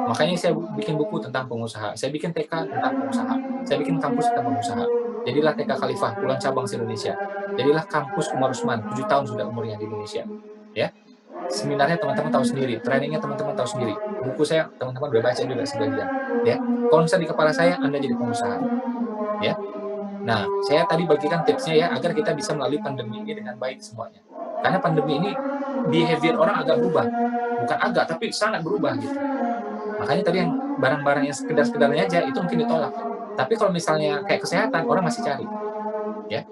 [SPEAKER 1] Makanya saya bikin buku tentang pengusaha. Saya bikin TK tentang pengusaha. Saya bikin kampus tentang pengusaha. Jadilah TK Khalifah, puluhan cabang se-Indonesia. Jadilah kampus Umar Usman, 7 tahun sudah umurnya di Indonesia. Ya. Seminarnya teman-teman tahu sendiri, trainingnya teman-teman tahu sendiri. Buku saya teman-teman udah baca juga sebagian. Ya. Konsen di kepala saya, Anda jadi pengusaha. Ya. Nah, saya tadi bagikan tipsnya ya, agar kita bisa melalui pandemi ini dengan baik semuanya. Karena pandemi ini, behavior orang agak berubah. Bukan agak, tapi sangat berubah gitu. Makanya tadi yang barang-barang yang sekedar-sekedarnya aja, itu mungkin ditolak. Tapi kalau misalnya kayak kesehatan, orang masih cari. Ya.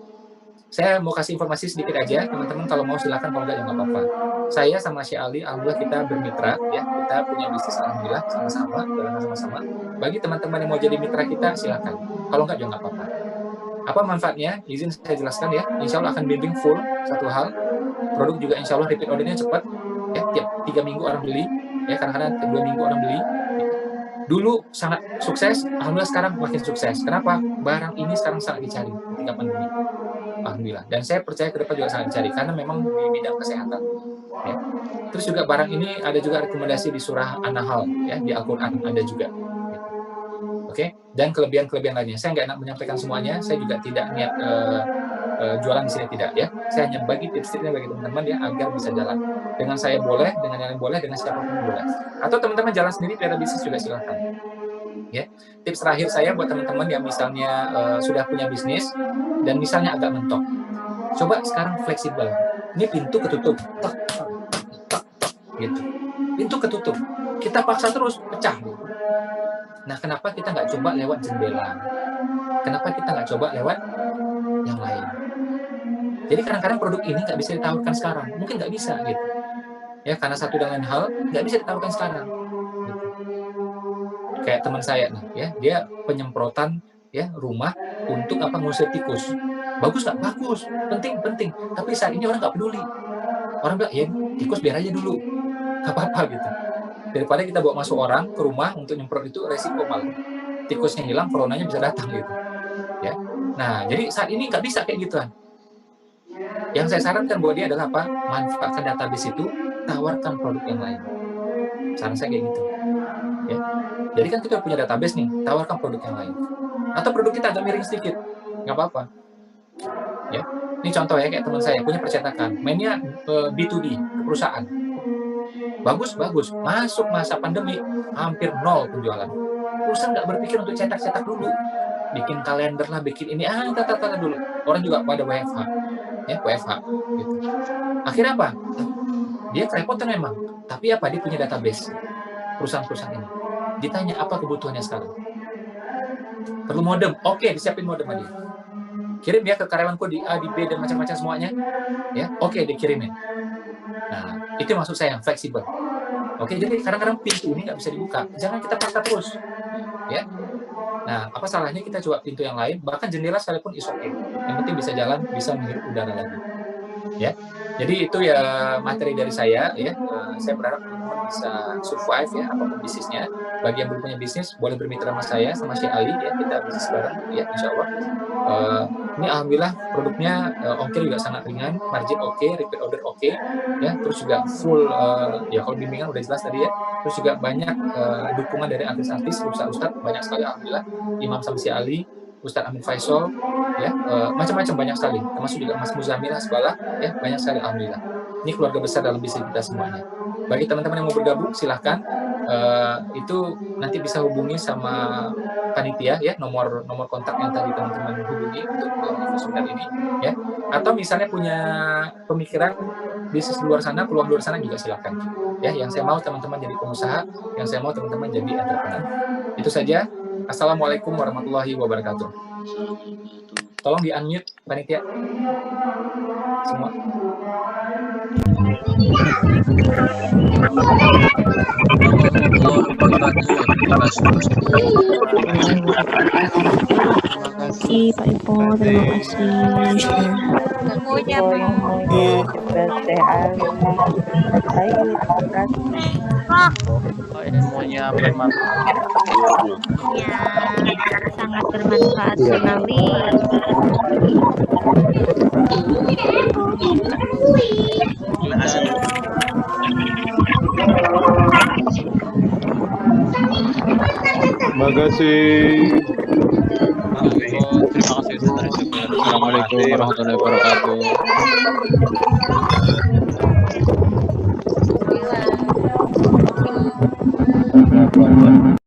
[SPEAKER 1] Saya mau kasih informasi sedikit aja, teman-teman kalau mau silakan, kalau enggak ya nggak apa-apa. Saya sama Syekh Ali, alhamdulillah kita bermitra, ya, kita punya bisnis alhamdulillah sama-sama, jalan sama-sama. Bagi teman-teman yang mau jadi mitra kita, silakan. Kalau enggak juga nggak apa-apa. Apa manfaatnya? Izin saya jelaskan ya. Insya Allah akan bimbing full satu hal. produk juga insya Allah repeat ordernya cepat, ya, tiap 3 minggu orang beli, ya, kadang-kadang tiap 2 minggu orang beli. Dulu sangat sukses, alhamdulillah sekarang makin sukses. Kenapa? Barang ini sekarang sangat dicari ketika pandemi, alhamdulillah. Dan saya percaya ke depan juga sangat dicari karena memang di bidang kesehatan, ya. Terus juga barang ini ada juga rekomendasi di surah An-Nahl, ya, di Al-Quran ada juga. Gitu. Oke, dan kelebihan-kelebihan lainnya. Saya nggak enak menyampaikan semuanya. Saya juga tidak niat jualan di sini, tidak, ya. Saya hanya bagi tips-tipsnya bagi teman-teman, ya, agar bisa jalan. Dengan saya boleh, dengan yang lain boleh, dengan siapapun boleh. Atau teman-teman jalan sendiri pelihara bisnis juga silakan. Ya, tips terakhir saya buat teman-teman yang misalnya sudah punya bisnis dan misalnya agak mentok, coba sekarang fleksibel. Ini pintu ketutup, tak, tak, tak, tak, gitu. Pintu ketutup, kita paksa terus pecah. Gitu. Nah, kenapa kita nggak coba lewat jendela? Kenapa kita nggak coba lewat yang lain? Jadi kadang-kadang produk ini nggak bisa ditawarkan sekarang, mungkin nggak bisa, gitu. Ya, karena satu dan lain hal nggak bisa ditawarkan sekarang. Gitu. Kayak teman saya nih, ya, dia penyemprotan, ya, rumah untuk apa, ngusir tikus. Bagus nggak? Bagus, penting. Tapi saat ini orang nggak peduli. Orang bilang, ya, tikus biar aja dulu, nggak apa-apa, gitu. Daripada kita bawa masuk orang ke rumah untuk nyemprot itu resiko malah. Tikusnya hilang, coronanya bisa datang, gitu. Ya. Nah, jadi saat ini nggak bisa kayak gituan. Yang saya sarankan buat dia adalah apa? Manfaatkan database itu, tawarkan produk yang lain. Saran saya kayak gitu. Ya. Jadi kan kita punya database nih, tawarkan produk yang lain. Atau produk kita agak miring sedikit, nggak apa-apa. Ya. Ini contoh ya, kayak teman saya punya percetakan, mainnya B2B, ke perusahaan. Bagus. Masuk masa pandemi, hampir nol penjualan. Perusahaan nggak berpikir untuk cetak-cetak dulu. Bikin kalender lah, bikin ini, tata dulu. Orang juga pada WFH. Ya, WFH. Gitu. Akhirnya apa? Dia kerepotan memang. Tapi apa? Dia punya database. Perusahaan-perusahaan ini. Ditanya apa kebutuhannya sekarang. Perlu modem. Oke, disiapin modem aja. Kirim ya ke karyawanku di A, di B, dan macam-macam semuanya. Ya, oke, dikirimin. Nah, itu maksud saya, fleksibel. Oke, jadi kadang-kadang pintu ini nggak bisa dibuka. Jangan kita paksa terus. Ya. Nah, apa salahnya kita coba pintu yang lain, bahkan jendela sekalipun is okay. Yang penting bisa jalan, bisa menghirup udara lagi. Ya. Jadi itu ya materi dari saya, ya. Saya berharap teman-teman bisa survive, ya, apapun bisnisnya. Bagi yang belum punya bisnis, boleh bermitra sama saya, sama Syekh Ali, ya, kita bisnis bareng, ya, insya Allah. Ini alhamdulillah produknya ongkir juga sangat ringan, margin oke, repeat order oke, ya, terus juga full, ya kalau bimbingan udah jelas tadi, ya, terus juga banyak dukungan dari artis-artis, ustaz-ustaz, banyak sekali alhamdulillah, Imam Samsi Ali, Ustadz Amin Faisal, ya, macam-macam banyak sekali, termasuk juga Mas Muzamil Hasbalah, ya, banyak sekali alhamdulillah. Ini keluarga besar dalam bisnis kita semuanya. Bagi teman-teman yang mau bergabung, silahkan. Itu nanti bisa hubungi sama panitia, ya, nomor kontak yang tadi teman-teman hubungi untuk info seminar ini, ya. Atau misalnya punya pemikiran bisnis di luar sana, peluang di luar sana juga silakan. Ya, yang saya mau teman-teman jadi pengusaha, yang saya mau teman-teman jadi entrepreneur. Itu saja. Assalamualaikum warahmatullahi wabarakatuh. Tolong di-unmute panitia semua.
[SPEAKER 3] Terima kasih Pak Ipo, terima kasih.
[SPEAKER 4] Semuanya
[SPEAKER 5] ilmunya bermanfaat.
[SPEAKER 4] ya sangat bermanfaat sekali.
[SPEAKER 6] Terima kasih.
[SPEAKER 5] Terima kasih. Assalamualaikum warahmatullahi wabarakatuh.